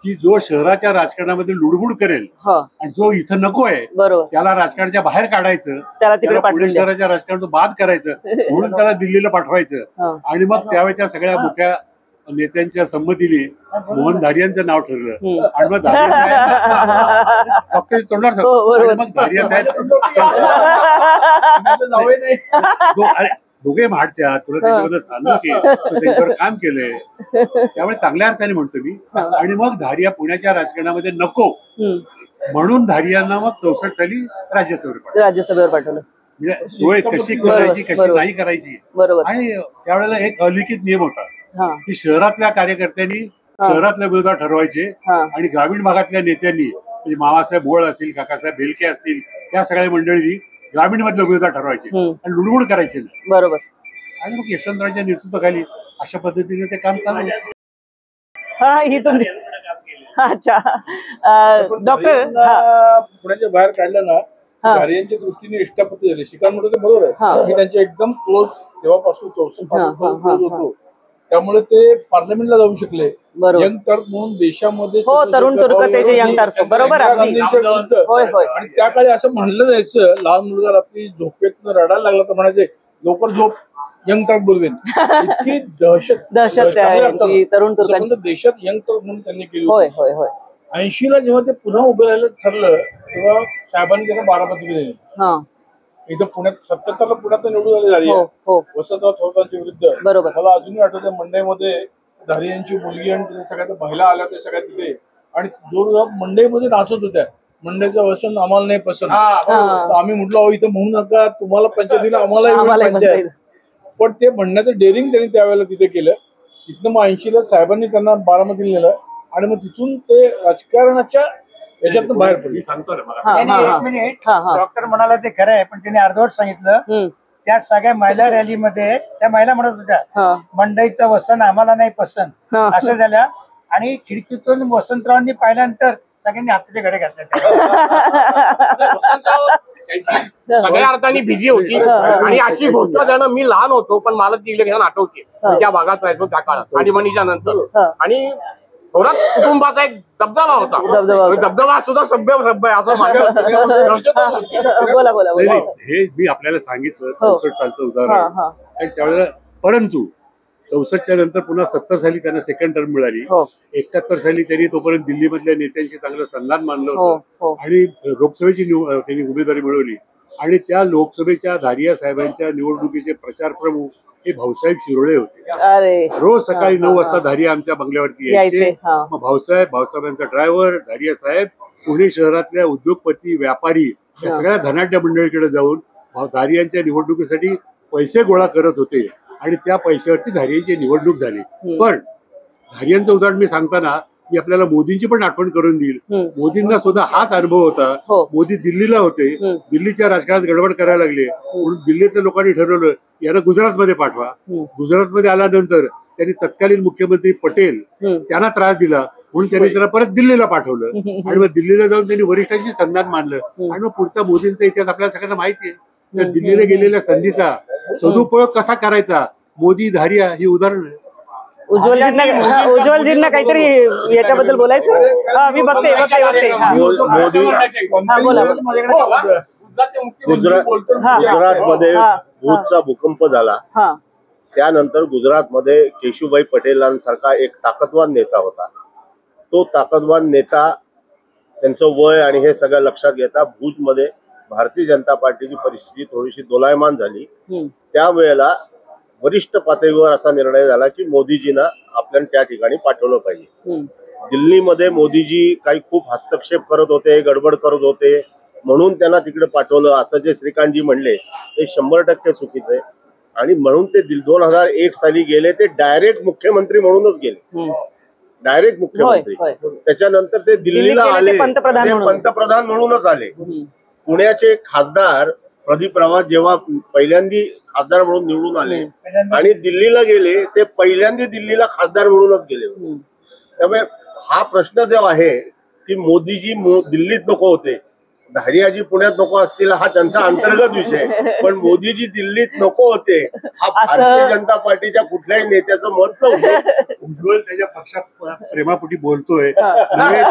की जो शहराच्या राजकारणामध्ये लुडबुड करेल आणि जो इथं नको आहे त्याला राजकारणाच्या बाहेर काढायचं, त्याला पुणे शहराच्या राजकारणातून बाद करायचं म्हणून त्याला दिल्लीला पाठवायचं. आणि मग त्यावेळेच्या सगळ्या मोठ्या नेत्यांच्या संमतीने मोहन धारियांचं नाव ठरलं. आणि मग डॉक्टर तोंडार साहेब, मग धारिया साहेब दोघे महाडच्या, तुला त्याच्याबद्दल सांगू की त्यांच्यावर काम केलंय, त्यामुळे चांगल्या अर्थाने म्हणतो मी. आणि मग धारिया पुण्याच्या राजकारणामध्ये नको म्हणून धारियांना मग 64 साली राज्यसभेवर पाठवलं. म्हणजे सोय कशी करायची, कशी नाही करायची. आणि त्यावेळेला एक अलिखित नियम होता की शहरातल्या कार्यकर्त्यांनी शहरातल्या विरोधात ठरवायचे आणि ग्रामीण भागातल्या नेत्यांनी, म्हणजे मामासाहेब भोळ असतील, काकासाहेब भेलके असतील, या सगळ्या मंडळींनी ग्रामीण मधल्या विरोधात ठरवायचे आणि लुडबुड करायचे नाही. आणि मग यशवंतरावांच्या नेतृत्वाखाली अशा पद्धतीने ते काम चालू. ही तुमची अच्छा डॉक्टर पुण्याच्या बाहेर काढलं ना, कार्यांच्या दृष्टीने इष्टापत्ती झाली. शिकांमध्ये बरोबर आहे, मी त्यांच्या एकदम क्लोज तेव्हापासून 64 पासून क्लोज होतो. त्यामुळे ते पार्लमेंटला जाऊ शकले. बरोबर. यंग टर्क म्हणून देशामध्ये हो, तरुण तुर्क ते जे यंग टर्क, बरोबर, इंदिरा अगदी. गांधींच्या विरुद्ध. होय होय आणि त्या काळी असं म्हणलं जायचं, लहान मुलगा रात्री झोपेतनं रडायला लागला तर म्हणायचे लवकर झोप, यंग टर्क बोलवेन. इतकी दहशत चांगल्या अर्थानं. यांची तरुण असं तुर्कांची. म्हणतात देशात यंग टर्क म्हणून त्यांनी केली होय होती. होय होय 80ला जेव्हा ते पुन्हा उभे राहायला ठरलं तेव्हा साहेबांनी त्यांना बारामतीमध्ये दिले. हा इथं पुण्यात 77ला पुण्यात निवडून आले झाली हो हो वसंतराव थोरातांच्या विरुद्ध. बरोबर. मला अजूनही आठवतं मंडईमध्ये धारी यांची मुलगी आणि तिथे सगळ्या महिला आल्या होत्या सगळ्या तिथे आणि जोर मंडईमध्ये नाचत होत्या. मंडईचं वसन आम्हाला नाही पसंत. तर आम्ही म्हटलं अहो इथं म्हणू नका, तुम्हाला पंचायतीला आम्हाला आम्हाला पंचायत. पण ते म्हणण्याचं डेअरिंग त्यांनी त्यावेळेला तिथे केलं. तिथनं मग 80ला साहेबांनी त्यांना बारामतीला नेलं आणि मग तिथून ते राजकारणाच्या याच्यातून बाहेर पडले. सांगतो ना मला. हा, त्यांनी हा, हा. एक मिनिट, हा, हा. डॉक्टर म्हणाला ते खरं आहे, पण त्यांनी अर्धवट सांगितलं. हम्म. त्या सगळ्या महिला रॅलीमध्ये त्या महिला म्हणत होत्या हा. मंडईचं वसन आम्हाला नाही पसंत हा. असं झाल्या. आणि खिडकीतून वसंतरावांनी पाहिल्यानंतर सगळ्यांनी हाताचे घडे घातले. सगळ्या अर्थाने बिझी होती. आणि अशी गोष्ट त्यानं मी लहान होतो पण मला ती इलेक्शन आठवते. मी त्या भागात राहायचो त्या काळात आणीबाणीच्या नंतर. आणि थोरात कुटुंबाचा एक दबदबा होता. दबदबा सुद्धा सभ्य आहे असं माझ्या बोला बोला नाही, बोला. नाही, हे मी आपल्याला सांगितलं हो. 64 सालचं हा, उदाहरण. हा. आणि त्यावेळेला परंतु 64च्या नंतर पुन्हा 70 साली त्यांना सेकंड टर्म मिळाली. हो 71 साली त्यांनी तोपर्यंत दिल्लीमधल्या नेत्यांशी चांगलं सन्मान मानलं हो होतं हो आणि लोकसभेची त्यांनी उमेदवारी मिळवली. आणि त्या लोकसभेच्या धारिया साहेबांच्या निवडणुकीचे प्रचार प्रमुख हे भाऊसाहेब शिरोळे होते. अरे रोज सकाळी हा, 9 हा, वाजता हा. धारिया आमच्या बंगल्यावरती यायचे. यायचे. हा. मग भाऊसाहेबांचा ड्रायव्हर धारिया साहेब पुणे शहरातल्या उद्योगपती व्यापारी या हा. सगळ्या धनाढ्य मंडळीकडे जाऊन धारियांच्या निवडणुकीसाठी पैसे गोळा करत होते आणि त्या पैशावरती धारियांची निवडणूक झाली. पण धारियांचं उदाहरण मी सांगताना मी आपल्याला मोदींची पण आठवण करून देईल. मोदींना सुद्धा हाच अनुभव होता. हो. मोदी दिल्लीला होते. दिल्लीच्या राजकारणात गडबड करायला लागले म्हणून दिल्लीच्या लोकांनी ठरवलं यांना गुजरातमध्ये पाठवा. गुजरातमध्ये आल्यानंतर त्यांनी तत्कालीन मुख्यमंत्री पटेल त्यांना त्रास दिला म्हणून त्यांनी त्याला परत दिल्लीला पाठवलं. आणि मग दिल्लीला जाऊन त्यांनी वरिष्ठांशी सन्मान मानलं. आणि मग पुढचा मोदींचा इतिहास आपल्याला सगळ्यांना माहिती आहे. तर दिल्लीला गेलेल्या संधीचा सदुपयोग कसा करायचा मोदी धारिया ही उदाहरण आहे. उज्ज्वलजींना काहीतरी याच्याबद्दल बोलायचं. हा मी बघते. हा. मोदी हा, बोला. गुजरातमध्ये हा. भूजचा भूकंप झाला. हा त्यानंतर गुजरातमध्ये केशुभाई पटेलांसारखा एक ताकदवान नेता होता. तो ताकदवान नेता त्यांचं वय आणि हे सगळं लक्षात घेता भुजमध्ये भारतीय जनता पार्टीची परिस्थिती थोडीशी दोलायमान झाली. त्यावेळेला वरिष्ठ पातळीवर असा निर्णय झाला की मोदीजींना आपल्याला त्या ठिकाणी पाठवलं पाहिजे. दिल्लीमध्ये मोदीजी काही खूप हस्तक्षेप करत होते, गडबड करत होते म्हणून त्यांना तिकडे पाठवलं असं जे श्रीकांतजी म्हणले ते 100% चुकीचं आहे. आणि म्हणून ते 2001 साली गेले ते डायरेक्ट मुख्यमंत्री म्हणूनच गेले. डायरेक्ट मुख्यमंत्री. त्याच्यानंतर ते दिल्लीला आले ते पंतप्रधान म्हणूनच आले. पुण्याचे खासदार प्रदीप रावत जेव्हा पहिल्यांदा खासदार म्हणून निवडून आले आणि दिल्लीला गेले ते पहिल्यांदा दिल्लीला खासदार म्हणूनच गेले. त्यामुळे हा प्रश्न जो आहे की मोदीजी दिल्लीत नको होते, धारियाजी पुण्यात नको असतील हा त्यांचा अंतर्गत विषय. पण मोदीजी दिल्लीत नको होते हा भारतीय जनता पार्टीच्या कुठल्याही नेत्याचं मत नव्हतं. उज्ज्वल त्याच्या पक्षात प्रेमापोटी बोलतोय नव्हे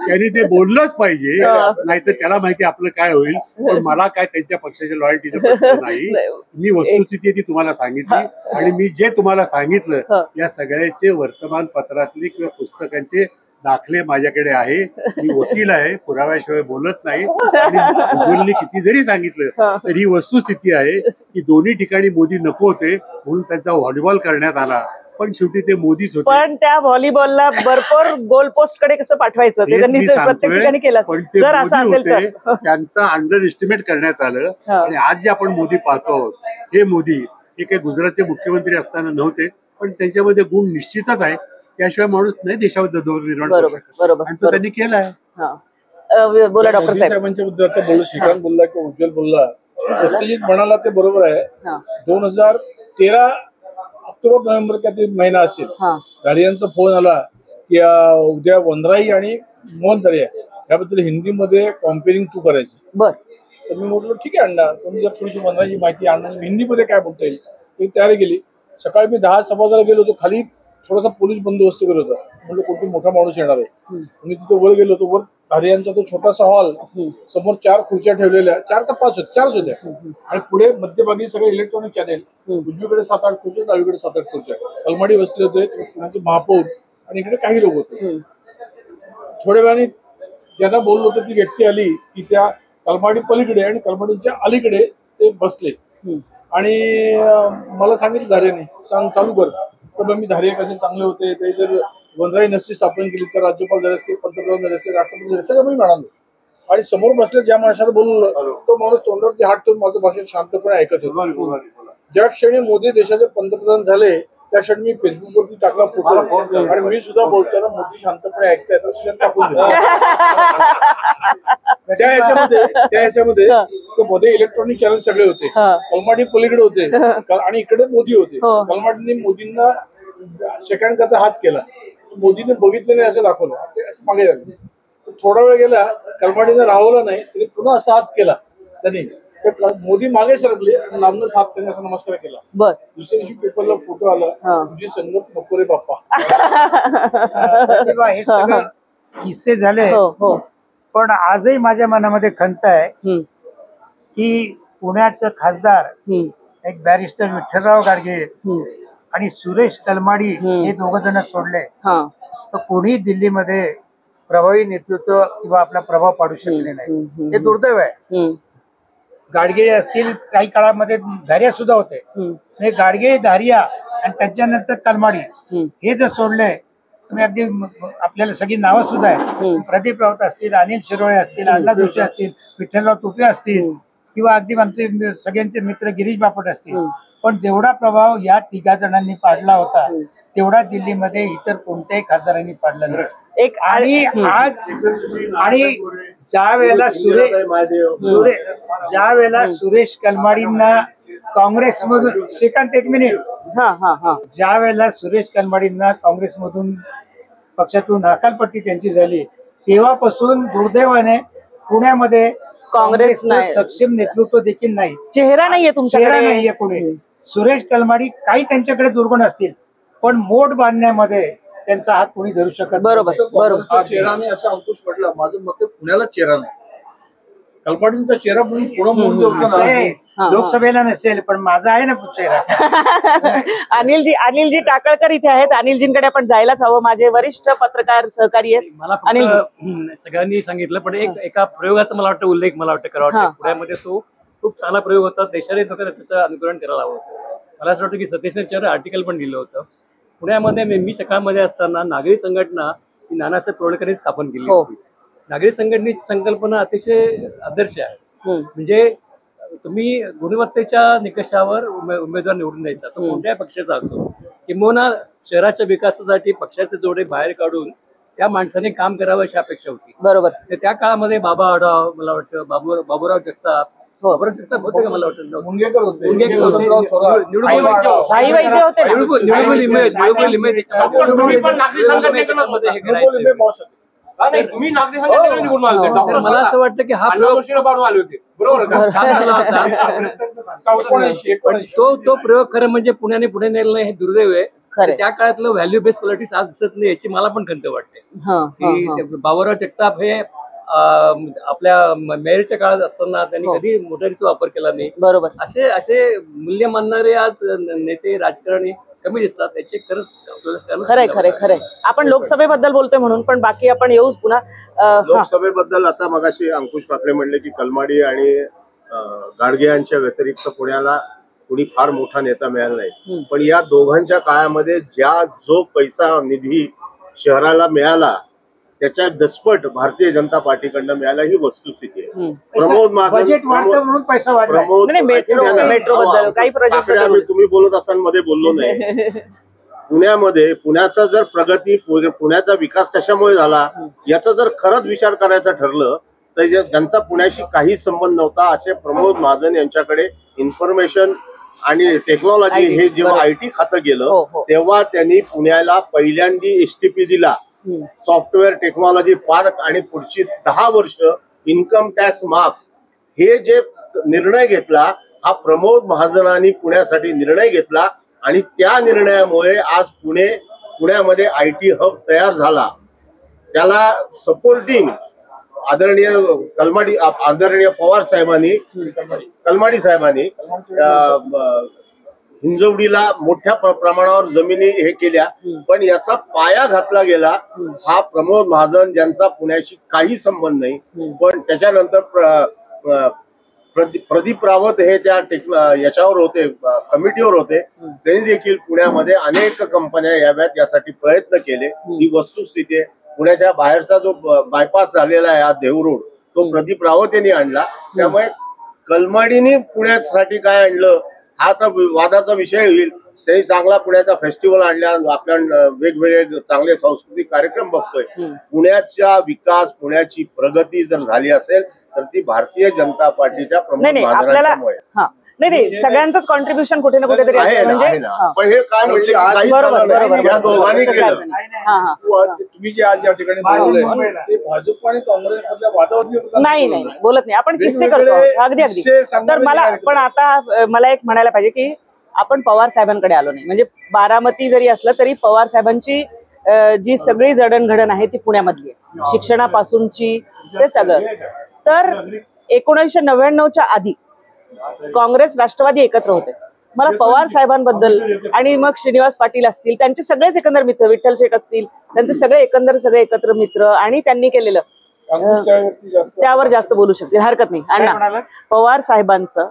त्यांनी ते बोललंच पाहिजे. नाहीतर त्याला माहिती आपलं काय होईल. पण मला काय त्यांच्या पक्षाच्या लॉयल्टीचा प्रश्न नाही. मी वस्तुस्थिती ती तुम्हाला सांगितली आणि मी जे तुम्हाला सांगितलं या सगळ्याचे वर्तमानपत्रातले किंवा पुस्तकांचे दाखले माझ्याकडे आहे. मी वकील आहे, पुराव्याशिवाय बोलत नाही. आणि उज्ज्वलने किती जरी सांगितलं तरी ही वस्तुस्थिती आहे की दोन्ही ठिकाणी मोदी नको होते म्हणून त्यांचा व्हॉलीबॉल करण्यात आला. पण शेवटी ते मोदीच होते. पण त्या व्हॉलीबॉलला भरपूर गोल पोस्ट कडे कसं पाठवायचं ते त्यांनी प्रत्येक ठिकाणी केलं. जर असं असेल तर त्यांचा अंडर एस्टिमेट करण्यात आलं. आणि आज जे आपण मोदी पाहतो आहोत हे मोदी हे काही गुजरातचे मुख्यमंत्री असताना नव्हते. पण त्यांच्यामध्ये गुण निश्चितच आहे. त्याशिवाय माणूस नाही देशाबद्दल धोरण निर्माण करू शकत आणि तो त्यांनी केला आहे. बोला डॉक्टर साहेबांच्या बद्दल आता बोलू श्रीकांत बोलला किंवा उज्ज्वल बोलला सत्यजित म्हणाला ते बरोबर आहे. 2013 ऑक्टोबर नोव्हेंबर का ते महिना असेल धारियांचा फोन आला की उद्या वनराई आणि मोहन दर्या याबद्दल हिंदीमध्ये कॉम्पेअरिंग तू करायची. तर मी म्हटलं ठीक आहे अण्णा तुम्ही जर थोडीशी वनराईची माहिती आणणार हिंदीमध्ये काय बोलता येईल ती तयारी केली. सकाळी मी 10 सव्वा गेलो होतो, खाली थोडासा पोलीस बंदोबस्त करत होता. म्हणजे कोणती मोठा माणूस येणार आहे. मी तिथे वर गेलो होतो. वर धारियांचा तो छोटासा हॉल, समोर 4 खुर्च्या ठेवलेल्या, 4 का 5 होत्या, 4च होत्या. आणि पुढे मध्यभागी सगळे इलेक्ट्रॉनिक चॅनेल, उजवीकडे 7-8 खुर्च्या, डावीकडे 7-8 खुर्च्या. कलमाडी बसले होते, पुण्याचे महापौर आणि इकडे काही लोक होते. थोड्या वेळाने ज्यांना बोललो होतं ती व्यक्ती आली की त्या कलमाडी पलीकडे आणि कलमाडीच्या अलीकडे ते बसले आणि मला सांगितलं धार्याने, सांग चालू कर. तर मग मी धार्य कसे चांगले होते, ते जर वनराई नसती स्थापन केली तर राज्यपाल झाले असते, पंतप्रधान झाले असते, राष्ट्रपती झाले, सगळं मी म्हणालो. आणि समोर बसले ज्या माणसाला बोललो तो माणूस तोंडावरती हात ठेवून माझं भाषण शांतपणे ऐकत होतो. ज्या क्षणी मोदी देशाचे पंतप्रधान झाले त्या क्षणी मी फेसबुकवरती टाकला फोटो आणि मी सुद्धा बोलताना मोदी शांतपणे ऐकतायत असं टाकून दिलं. त्या याच्यामध्ये तो मध्ये इलेक्ट्रॉनिक चॅनल सगळे होते. कलमाडी पलीकडे होते आणि इकडे मोदी होते. कलमाडीने मोदींना सेकंड करता हात केला. मोदीने बघितलं नाही असं दाखवलं, ते असं मागे झालं. थोडा वेळ गेला, कलमाडीने राहवलं नाही तरी पुन्हा असा हात केला त्यांनी. मोदी मागे सरकले आणि लांबनच हात त्यांनी असा नमस्कार केला. दुसऱ्या दिवशी पेपरला फोटो आला, तुझी संगत नको रे बाप्पा. हे सगळं किस्से झाले. पण आजही माझ्या मनामध्ये खंत आहे की पुण्याचं खासदार एक बॅरिस्टर विठ्ठलराव गाडगे आणि सुरेश कलमाडी हे दोघ जण सोडले तर कोणी दिल्लीमध्ये प्रभावी नेतृत्व किंवा आपला प्रभाव पाडू शकले नाही. हे दुर्दैव आहे. गाडगिळे असतील, काही काळामध्ये धारिया सुद्धा होते. म्हणजे गाडगिळे, धारिया आणि त्याच्यानंतर कलमाडी हे जर सोडले, तुम्ही अगदी आपल्याला सगळी नावं सुद्धा आहेत. प्रदीप राऊत असतील, अनिल शिरोळे असतील, अण्णा जोशी असतील, विठ्ठलराव तुपे असतील किंवा अगदी आमचे सगळ्यांचे मित्र गिरीश बापट असतील. पण जेवढा प्रभाव या 3 जणांनी पाडला होता तेवढा दिल्लीमध्ये इतर कोणत्याही खासदारांनी पाडला नाही. आणि आज आणि ज्या वेळेला सुरेश कलमाडींना काँग्रेसमधून, श्रीकांत एक मिनिट, ज्या वेळेला सुरेश कलमाडींना काँग्रेसमधून पक्षातून हकालपट्टी त्यांची झाली तेव्हापासून दुर्दैवाने पुण्यामध्ये काँग्रेस सक्षम नेतृत्व देखील नाही. चेहरा नाहीये तुमच्याकडे, चेहरा नाहीये पुढे. सुरेश कलमाडी काही त्यांच्याकडे दुर्गुण असतील पण मोठ बांधण्यामध्ये त्यांचा हात कोणी धरू शकत. बरोबर. चेहरा नाही असं अंकुश म्हटलं. माझं मत पुण्याला चेहरा नाही. कलमाडींचा चेहरा पुढे लोकसभेला नसेल पण माझा आहे ना चेहरा. अनिलजी टाकळकर इथे आहेत. अनिलजींकडे आपण जायलाच हवं. माझे वरिष्ठ पत्रकार सहकारी आहेत. मला सगळ्यांनी सांगितलं पण एका प्रयोगाचा मला वाटतं उल्लेख करावा वाटतं. पुण्यामध्ये तो खूप चांगला प्रयोग होता. देशाने त्याचं अनुकरण करायला हवं होतं. मला असं वाटतं की सतीश यांच्यावर आर्टिकल पण दिलं होतं. पुण्यामध्ये मी सकाळमध्ये असताना नागरी संघटना ही नानासाहेब पेंढारकरांनी स्थापन केली होती. नागरी संघटनेची संकल्पना अतिशय आदर्श आहे. म्हणजे तुम्ही गुणवत्तेच्या निकषावर उमेदवार निवडून द्यायचा, तो कोणत्याही पक्षाचा असो. किंबहुना शहराच्या विकासासाठी पक्षाचे जोडे बाहेर काढून त्या माणसाने काम करावं अशी अपेक्षा होती. बरोबर. तर त्या काळामध्ये बाबा आढाव, मला वाटतं बाबूराव जगताप होते का, मला वाटतं मुंगेकर होते, मला असं वाटतं की हा छान झाला होता. तो प्रयोग खरं म्हणजे पुण्याने पुढे नेला नाही हे दुर्दैव आहे. त्या काळातलं व्हॅल्यू बेस्ड पॉलिटिक्स आज दिसत नाही याची मला पण खंत वाटते. बाबूराव जगताप हे आपल्या मेयरच्या काळात असताना त्यांनी कधी मोटारीचा वापर केला नाही. बरोबर. असे मूल्य मानणारे आज नेते राजकारणी कमी दिसतात. त्याचे खरंय. आपण लोकसभेबद्दल बोलतोय म्हणून, पण बाकी आपण येऊच पुन्हा लोकसभेबद्दल. आता मगाशी अंकुश काकडे म्हणले की कलमाडी आणि गाडगे यांच्या व्यतिरिक्त पुण्याला कुणी फार मोठा नेता मिळाला नाही. पण या दोघांच्या काळामध्ये जो पैसा निधी शहराला मिळाला त्याच्या दसपट भारतीय जनता पार्टीकडनं मिळाला ही वस्तुस्थिती आहे. प्रमोद महाजन, तुम्ही बोलत असताना मध्ये बोललो नाही. पुण्यामध्ये पुण्याचा जर प्रगती, पुण्याचा विकास कशामुळे झाला याचा जर खरंच विचार करायचा ठरलं तर ज्यांचा पुण्याशी काही संबंध नव्हता असे प्रमोद महाजन यांच्याकडे इन्फॉर्मेशन आणि टेक्नॉलॉजी हे जेव्हा IT खातं गेलं तेव्हा त्यांनी पुण्याला पहिल्यांदा STP दिला, सॉफ्टवेअर टेक्नॉलॉजी पार्क, आणि पुढची 10 वर्ष इन्कम टॅक्स माफ. हे जे निर्णय घेतला हा प्रमोद महाजनांनी पुण्यासाठी निर्णय घेतला आणि त्या निर्णयामुळे आज पुण्यामध्ये IT हब तयार झाला. त्याला सपोर्टिंग आदरणीय पवार साहेबांनी कलमाडी साहेबांनी हिंजवडीला मोठ्या प्रमाणावर जमिनी हे केल्या, पण याचा पाया घातला गेला हा प्रमोद महाजन ज्यांचा पुण्याशी काही संबंध नाही, पण त्याच्यानंतर प्रदीप रावत हे त्या याच्यावर होते, कमिटीवर होते. त्यांनी देखील पुण्यामध्ये अनेक कंपन्या याव्यात यासाठी प्रयत्न केले. ही वस्तुस्थिती आहे. पुण्याच्या बाहेरचा जो बायपास झालेला आहे हा देव रोड, तो प्रदीप रावत यांनी आणला. त्यामुळे कलमाडीने पुण्यासाठी काय आणलं हा तर वादाचा विषय होईल. त्यांनी चांगला पुण्याचा फेस्टिवल आणला, आपल्या वेगवेगळे चांगले सांस्कृतिक कार्यक्रम बघतोय. पुण्याचा विकास, पुण्याची प्रगती जर झाली असेल तर ती भारतीय जनता पार्टीच्या प्रमुख महाजनांच्यामुळे. नाही सगळ्यांचंच कॉन्ट्रीब्युशन कुठे ना कुठेतरी आहे ना, आहे ना. पण हे काय म्हणले की काहीच झालं नाही, या दोघांनी केलं. तुम्ही जे आज या ठिकाणी बोलवलंय ते भाजप आणि काँग्रेस मधल्या वादावरती नाही बोलत नाही. आपण किस्से करतो अगदी अगदी. तर मला पण आता मला एक म्हणायला पाहिजे की आपण पवार साहेबांकडे आलो नाही. म्हणजे बारामती जरी असलं तरी पवार साहेबांची जी सगळी जडणघडण आहे ती पुण्यामधली आहे, शिक्षणापासूनची ते सगळं. तर 1999च्या आधी काँग्रेस राष्ट्रवादी एकत्र होते. मला पवार साहेबांबद्दल आणि मग श्रीनिवास पाटील असतील, त्यांचे सगळेच एकंदर मित्र, विठ्ठल शेठ असतील, त्यांचे सगळे एकत्र मित्र आणि त्यांनी केलेलं त्यावर जास्त बोलू शकतील, हरकत नाही. अण्णा पवार साहेबांचं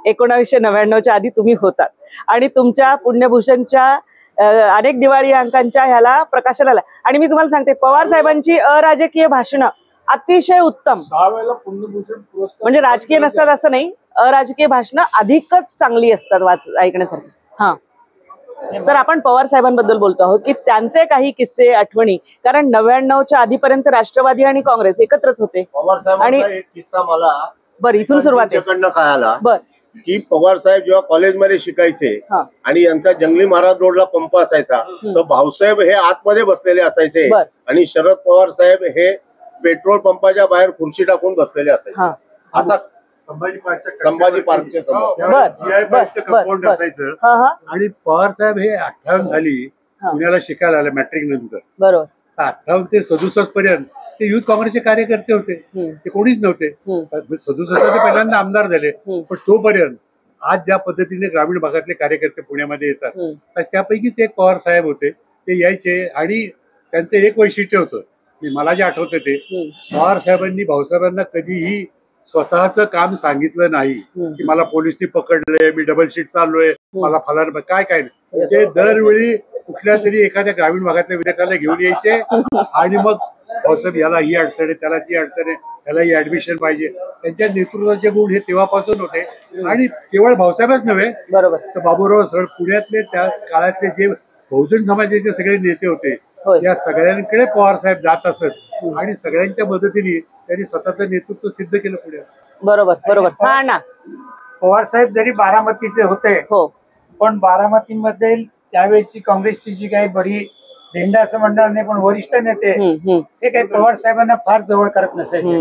1999च्या आधी तुम्ही होतात आणि तुमच्या पुण्यभूषणच्या अनेक दिवाळी अंकांच्या ह्याला प्रकाशनाला. आणि मी तुम्हाला सांगते पवार साहेबांची अराजकीय भाषणं अतिशय उत्तम, 6 वेळेला पुण्यभूषण पुरस्कार म्हणजे राजकीय नसतात असं नाही, अराजकीय भाषणं अधिकच चांगली असतात ऐकण्यासाठी. हा, तर आपण पवार साहेबांबद्दल बोलतो आहोत की त्यांचे काही किस्से, आठवणी, कारण 99च्या आधीपर्यंत राष्ट्रवादी आणि काँग्रेस एकत्रच होते. पवार साहेबांचा एक किस्सा मला बरं इथून सुरुवात आहे काय आला बर की पवार साहेब जेव्हा कॉलेजमध्ये शिकायचे आणि यांचा जंगली महाराज रोडला पंप असायचा, तर भाऊसाहेब हे आतमध्ये बसलेले असायचे आणि शरद पवार साहेब हे पेट्रोल पंपाच्या बाहेर खुर्ची टाकून बसलेले असायचे. असा संभाजी पार्कच्या समोर कंपाऊंड असायचं. आणि पवार साहेब हे 58 साली पुण्याला शिकायला आले मॅट्रिक नंतर. बरोबर. 58 ते 67 पर्यंत ते युथ काँग्रेसचे कार्यकर्ते होते, ते कोणीच नव्हते. 67 ते पहिल्यांदा आमदार झाले. पण तोपर्यंत आज ज्या पद्धतीने ग्रामीण भागातले कार्यकर्ते पुण्यामध्ये येतात त्यापैकीच एक पवार साहेब होते. ते यायचे आणि त्यांचं एक वैशिष्ट्य होतं, मला जे आठवतं ते पवार साहेबांनी भाऊसाहेबांना कधीही स्वतःच काम सांगितलं नाही की मला पोलिसनी पकडलंय, मी डबल शीट चाललोय, मला फलान काय नाही. ते दरवेळी कुठल्या तरी एखाद्या ग्रामीण भागातल्या विधेयकाला घेऊन यायचे आणि मग भाऊसाहेब याला ही अडचण आहे, त्याला ती अडचण आहे, त्याला ही ऍडमिशन पाहिजे. त्यांच्या नेतृत्वाचे गुण हे तेव्हापासून होते. आणि केवळ भाऊसाहेबच नव्हे बरोबर तर बाबूराव सर पुण्यातले त्या काळातले जे बहुजन समाजाचे सगळे नेते होते या सगळ्यांकडे पवार साहेब जात असत आणि सगळ्यांच्या मदतीने त्यांनी स्वतःचं नेतृत्व सिद्ध केलं पुण्यात. बरोबर बरोबर. हा ना, पवार साहेब जरी बारामतीचे होते हो पण बारामतीमध्ये त्यावेळेची काँग्रेसची जी काही बडी झेंडा असं म्हणणार नाही पण वरिष्ठ नेते हे काही पवार साहेबांना फार जवळ करत नसायचे.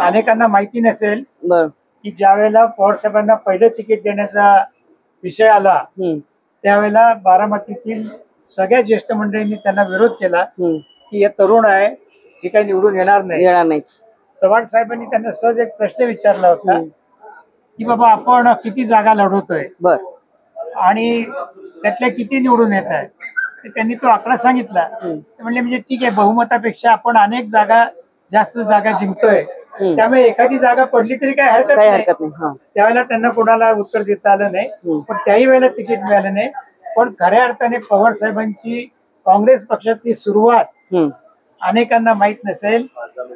अनेकांना माहिती नसेल की ज्या वेळेला पवार साहेबांना पहिलं तिकीट देण्याचा विषय आला त्यावेळेला बारामतीतील सगळ्या ज्येष्ठ मंडळींनी त्यांना विरोध केला की हे तरुण आहे, हे काही निवडून येणार नाही. चव्हाण साहेबांनी त्यांना सहज एक प्रश्न विचारला होता की बाबा आपण किती जागा लढवतोय आणि त्यातल्या किती निवडून येत आहे. त्यांनी तो आकडा सांगितला. म्हणले म्हणजे ठीक आहे, बहुमतापेक्षा आपण अनेक जास्त जागा जिंकतोय, त्यामुळे एखादी जागा पडली तरी काही हरकत नाही. त्यावेळेला त्यांना कोणाला उत्तर देता आलं नाही, पण त्याही वेळेला तिकीट मिळालं नाही. पण खऱ्या अर्थाने पवार साहेबांची काँग्रेस पक्षातली सुरुवात अनेकांना माहित नसेल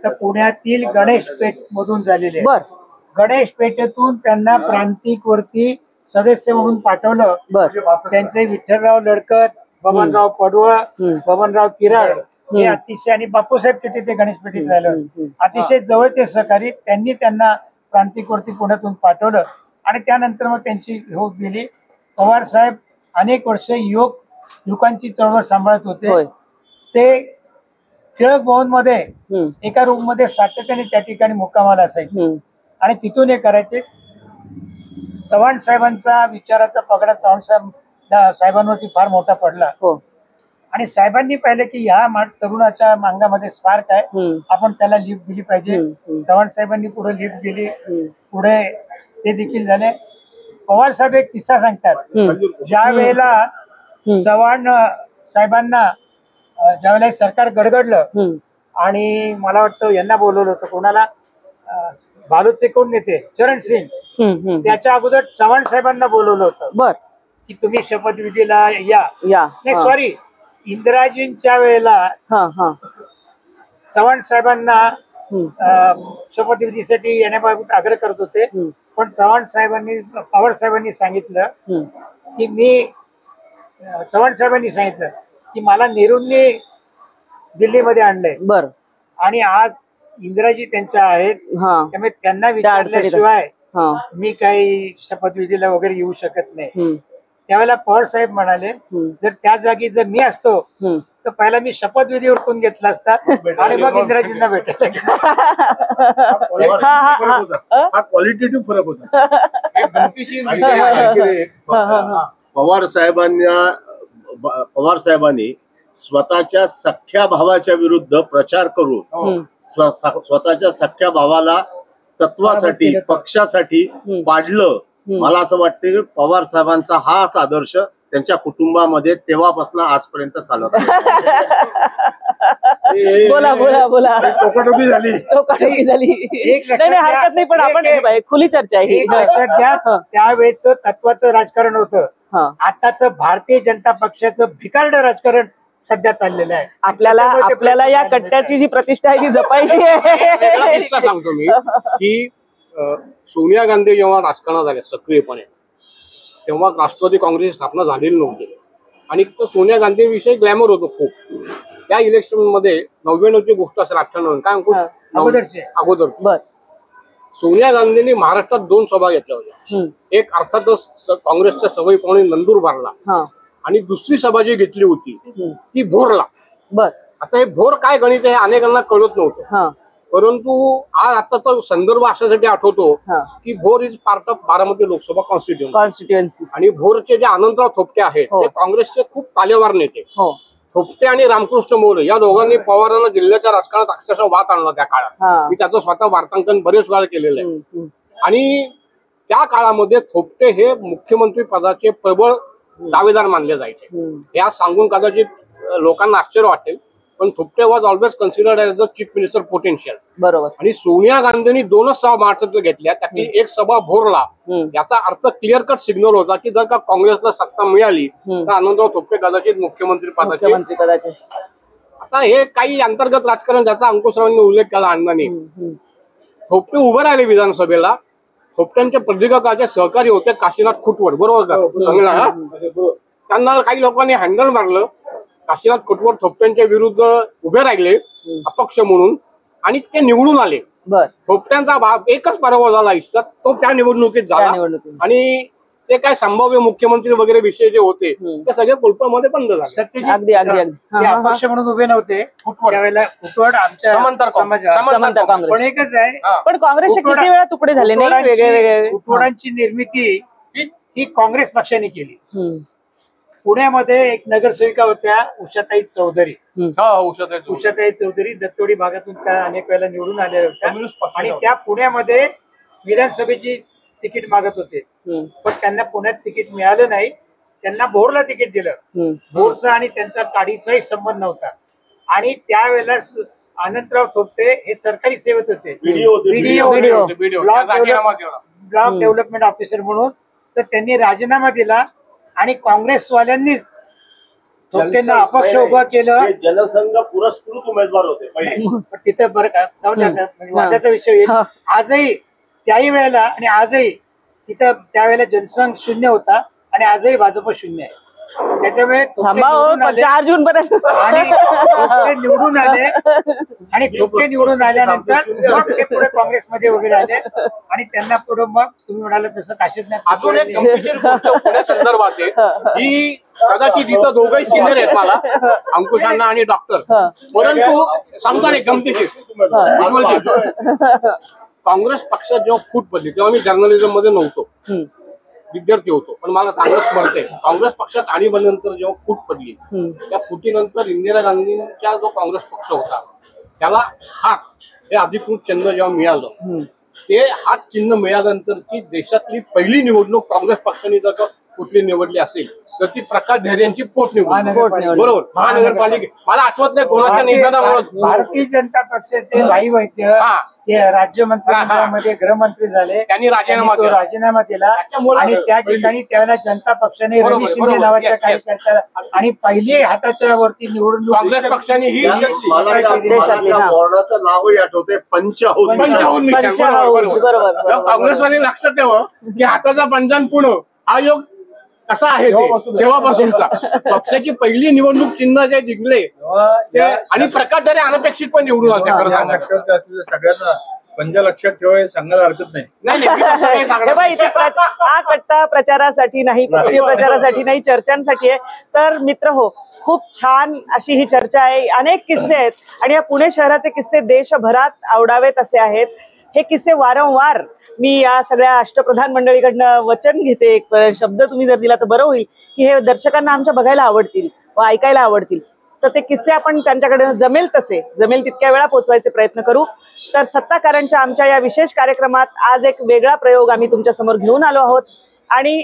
तर पुण्यातील गणेश पेठ मधून झालेली आहे. गणेश पेठेतून त्यांना प्रांतिक वरती सदस्य म्हणून पाठवलं. त्यांचे विठ्ठलराव लडकत, बबनराव पडवळ, बबनराव किराड हे अतिशय आणि बापूसाहेब तिथे ते गणेश पेठेत राहिलं, अतिशय जवळचे सहकारी. त्यांनी त्यांना प्रांतिक वरती पुण्यातून पाठवलं आणि त्यानंतर मग त्यांची होत गेली. पवार साहेब अनेक वर्ष युवकांची चळवळ सांभाळत होते. ते टिळक भवन मध्ये एका रूम मध्ये सातत्याने त्या ठिकाणी मुक्कामाला असायचे आणि तिथून हे करायचे. चव्हाण साहेबांचा विचाराचा पगडा साहेबांवरती फार मोठा पडला हो. आणि साहेबांनी पाहिलं की ह्या तरुणाच्या मांगामध्ये स्पार्क आहे, आपण त्याला लिफ्ट दिली पाहिजे. चव्हाण साहेबांनी पुढे लिफ्ट दिली, पुढे ते देखील झाले. पवार साहेब एक किस्सा सांगतात, ज्या वेळेला चव्हाण साहेबांना ज्यावेळेला सरकार गडगडलं आणि मला वाटतं यांना बोलवलं होतं, कोणाला, भालूचे कोण नेते चरण सिंग, त्याच्या अगोदर चव्हाण साहेबांना बोलवलं होतं बर की तुम्ही शपथविधीला या. या नाही सॉरी, इंदिराजींच्या वेळेला चव्हाण साहेबांना शपथविधीसाठी येण्याबाबत आग्रह करत होते, पण चव्हाण साहेबांनी पवार साहेबांनी सांगितलं की चव्हाण साहेबांनी सांगितलं की मला नेहरूंनी दिल्लीमध्ये आणलंय बर आणि आज इंदिराजी त्यांच्या आहेत, त्यामुळे त्यांना विचारल्याशिवाय मी काही शपथविधीला वगैरे येऊ शकत नाही. त्यावेळेला पवार साहेब म्हणाले, जर त्या जागी जर मी असतो तर पहिला मी शपथविधी उरकून घेतला असता आणि मग इंदिराजींना भेटायला गेलो. हा क्वालिटेटिव्ह फरक होता. पवार साहेबांनी स्वतःच्या सख्या भावाच्या विरुद्ध प्रचार करून स्वतःच्या सख्या भावाला तत्वासाठी पक्षासाठी पाडलं. मला असं वाटतं की पवार साहेबांचा हाच आदर्श त्यांच्या कुटुंबामध्ये तेव्हापासून आजपर्यंत चालत बोला बोला बोला टोकाटोकी झाली. टोकाटोकी झाली. नाही हरकत नाही, पण आपण खुली चर्चा आहे ही. त्यावेळेच तत्वाचं राजकारण होतं, आताच भारतीय जनता पक्षाचं भिकारड राजकारण सध्या चाललेलं आहे. आपल्याला या कट्ट्याची जी प्रतिष्ठा आहे ती जपायची आहे. किस्सा सांगतो मी की सोनिया गांधी जेव्हा राजकारणात आल्या सक्रियपणे, तेव्हा राष्ट्रवादी काँग्रेसची स्थापना झालेली नव्हती आणि तो सोनिया गांधीविषयी ग्लॅमर होतो खूप. त्या इलेक्शन मध्ये 99ची गोष्ट असेल, 98 काय अगोदर सोनिया गांधींनी महाराष्ट्रात 2 सभा घेतल्या होत्या. एक अर्थातच काँग्रेसच्या सभा पाहुणे नंदुरबारला आणि दुसरी सभा जी घेतली होती ती भोरला. आता हे भोर काय गणित आहे अनेकांना कळत नव्हतं, परंतु आज आताचा संदर्भ अशासाठी आठवतो की Bhor is part of Baramati Lok Sabha constituency आणि भोरचे जे अनंतराव थोपटे आहेत ते काँग्रेसचे खूप तालेवार नेते. थोपटे आणि रामकृष्ण मोरे या दोघांनी पवारांना जिल्ह्याच्या राजकारणात अक्षरशः वाद आणला त्या काळात. मी त्याचं स्वतः वार्तांकन बरेच वेळा केलेलं आहे. आणि त्या काळामध्ये थोपटे हे मुख्यमंत्री पदाचे प्रबळ दावेदार मानले जायचे. हे आज सांगून कदाचित लोकांना आश्चर्य वाटेल, पण Thopte was always considered as the chief minister potential. बरोबर. आणि सोनिया गांधींनी 2च सभा महाराष्ट्रात घेतल्या, त्यातली एक सभा भोरला. याचा अर्थ क्लिअर कट सिग्नल होता की जर का काँग्रेसला सत्ता मिळाली तर आनंदराव थोपटे कदाचित मुख्यमंत्री पदाचे. आता हे काही अंतर्गत राजकारण ज्याचा अंकुशरावांनी उल्लेख केला अण्णांनी. थोपटे उभे राहिले विधानसभेला. थोपट्यांच्या प्रदीर्घकाळचे सहकारी होते काशीनाथ खुटवड, बरोबर का? त्यांना काही लोकांनी हँडल मारलं. काशीनाथ खुटवड थोपट्यांच्या विरुद्ध उभे राहिले अपक्ष म्हणून आणि ते निवडून आले. थोपट्यांचा एकच पराभव झाला आयुष्यात, तो त्या निवडणुकीत झाला. आणि ते काय संभाव्य मुख्यमंत्री वगैरे विषय जे होते ते सगळे कुलपामध्ये बंद झाले. अगदी अगदी अगदी अपक्ष म्हणून उभे नव्हते त्यावेळेला. खुटवड आमच्या समांतर काँग्रेस पण एकच आहे, पण काँग्रेसचे किती वेळा तुकडे झाले नाही वेगळे वेगळे. खुटवडांची निर्मिती ही काँग्रेस पक्षाने केली. पुण्यामध्ये एक नगरसेविका होत्या उषाताई चौधरी. उषाताई चौधरी दत्तोडी भागातून त्या अनेक वेळेला निवडून आल्या होत्या आणि त्या पुण्यामध्ये विधानसभेची तिकीट मागत होते, पण त्यांना पुण्यात तिकीट मिळालं नाही. त्यांना भोरला तिकीट दिलं. भोरचा आणि त्यांचा काडीचाही संबंध नव्हता. आणि त्यावेळेला अनंतराव थोपटे हे सरकारी सेवेत होते, ब्लॉक डेव्हलपमेंट ऑफिसर म्हणून. तर त्यांनी राजीनामा दिला आणि काँग्रेसवाल्यांनीच थोपटेंना अपक्ष उभं केलं. जनसंघ पुरस्कृत उमेदवार होते तिथं बरं का वादाचा विषय येईल. आजही त्याही वेळेला आणि आजही तिथं त्यावेळेला जनसंघ 0 होता आणि आजही भाजप 0 आहे. त्याच्यामुळे 4 जून पर्यंत आणि थोपटे निवडून आले आणि थोपटे निवडून आल्यानंतर मग ते पुढे काँग्रेसमध्ये वगैरे आले आणि त्यांना पुढे मग तुम्ही म्हणाल तसं अजून एक गंभीर गोष्ट संदर्भात आहे की कदाचित इथं दोघंही सिनियर आहेत मला, अंकुश अण्णा आणि डॉक्टर, परंतु सांगता नाही गमतीशीर. काँग्रेस पक्षात जेव्हा फूट पडली तेव्हा मी जर्नलिझम मध्ये नव्हतो, विद्यार्थी होतो, पण मला चांगलं स्मरते काँग्रेस पक्षात आणीबाणीनंतर जेव्हा फूट पडली, त्या फुटीनंतर इंदिरा गांधींचा जो काँग्रेस पक्ष होता त्याला हात हे अधिकृत चिन्ह जेव्हा मिळालं, ते हात चिन्ह मिळाल्यानंतरची देशातली पहिली निवडणूक काँग्रेस पक्षाने जर का कुठली निवडली असेल तर ती प्रकाश धैर्य यांची पोटनिवडणूक. बरोबर, महानगरपालिका. मला आठवत नाही कोणाच्या निधनामुळे. भारतीय जनता पक्षाचे भाई वैद्य ते राज्यमंत्रिमंडळामध्ये गृहमंत्री झाले, त्यांनी राजीनामा तो दिला. राजीनामा दिला त्याच्यामुळे आणि त्या ठिकाणी त्यावेळेला जनता पक्षाने बरोबर, रवी शिंदे बरोबर. नावाच्या Yes, yes. कार्यकर्त्याला आणि पहिली हाताच्या वरती निवडणूक काँग्रेस पक्षाने ही मला त्या बोर्डाचं नावही आठवते, पंचाहूत. पंचाहून मिशन. पंचाहून, बरोबर, बरोबर. काँग्रेसवाले लक्षात ठेवा की हाताचा पंचान पुणे हा योग कसा आहे ते तेव्हापासूनचा पक्षाची पहिली निवडणूक चिन्ह जे जिंकले ते आणि प्रकाश जरी अनपेक्षित पण निवडून आले. खरं सांगायचं सगळ्यांना पंजा लक्षात ठेवाय सांगायला हरकत नाही. नाही नाही, मी तसं काही सांगणार हे बघा, इथे हा कट्टा प्रचारासाठी नाही, पक्षीय प्रचारासाठी नाही, चर्चांसाठी आहे. तर मित्र हो, खूप छान अशी ही चर्चा आहे. अनेक किस्से आहेत आणि या पुणे शहराचे किस्से देशभरात आवडावेत असे आहेत. हे किस्से वारंवार मी या सगळ्या अष्टप्रधान मंडळीकडनं वचन घेते, एक शब्द तुम्ही जर दिला तर बरं होईल की हे दर्शकांना आमच्या बघायला आवडतील व ऐकायला आवडतील. तर ते किस्से आपण त्यांच्याकडे जमेल तितक्या वेळा पोहोचवायचे प्रयत्न करू. तर सत्ताकारांच्या आमच्या या विशेष कार्यक्रमात आज एक वेगळा प्रयोग आम्ही तुमच्या समोर घेऊन आलो आहोत आणि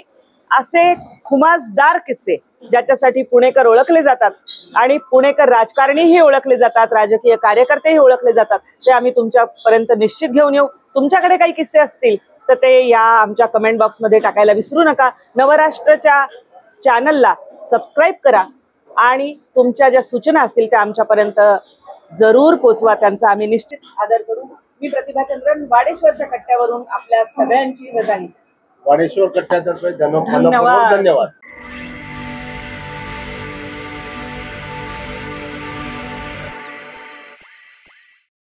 असे खुमासदार किस्से ज्याच्यासाठी पुणेकर ओळखले जातात आणि पुणेकर राजकारणीही ओळखले जातात, राजकीय कार्यकर्तेही ओळखले जातात, ते आम्ही तुमच्यापर्यंत निश्चित घेऊन येऊ. तुमच्याकडे काही किस्से असतील तर ते या आमच्या कमेंट बॉक्समध्ये टाकायला विसरू नका. नवराष्ट्रच्या चॅनलला सबस्क्राईब करा आणि तुमच्या ज्या सूचना असतील त्या आमच्यापर्यंत जरूर पोचवा, त्यांचा आम्ही निश्चित आदर करू. मी प्रतिभा चंद्रन, वाडेश्वरच्या कट्ट्यावरून आपल्या सगळ्यांची रजा घेते. वाडेश्वर कट्ट्यातर्फे धन्यवाद. धन्यवाद.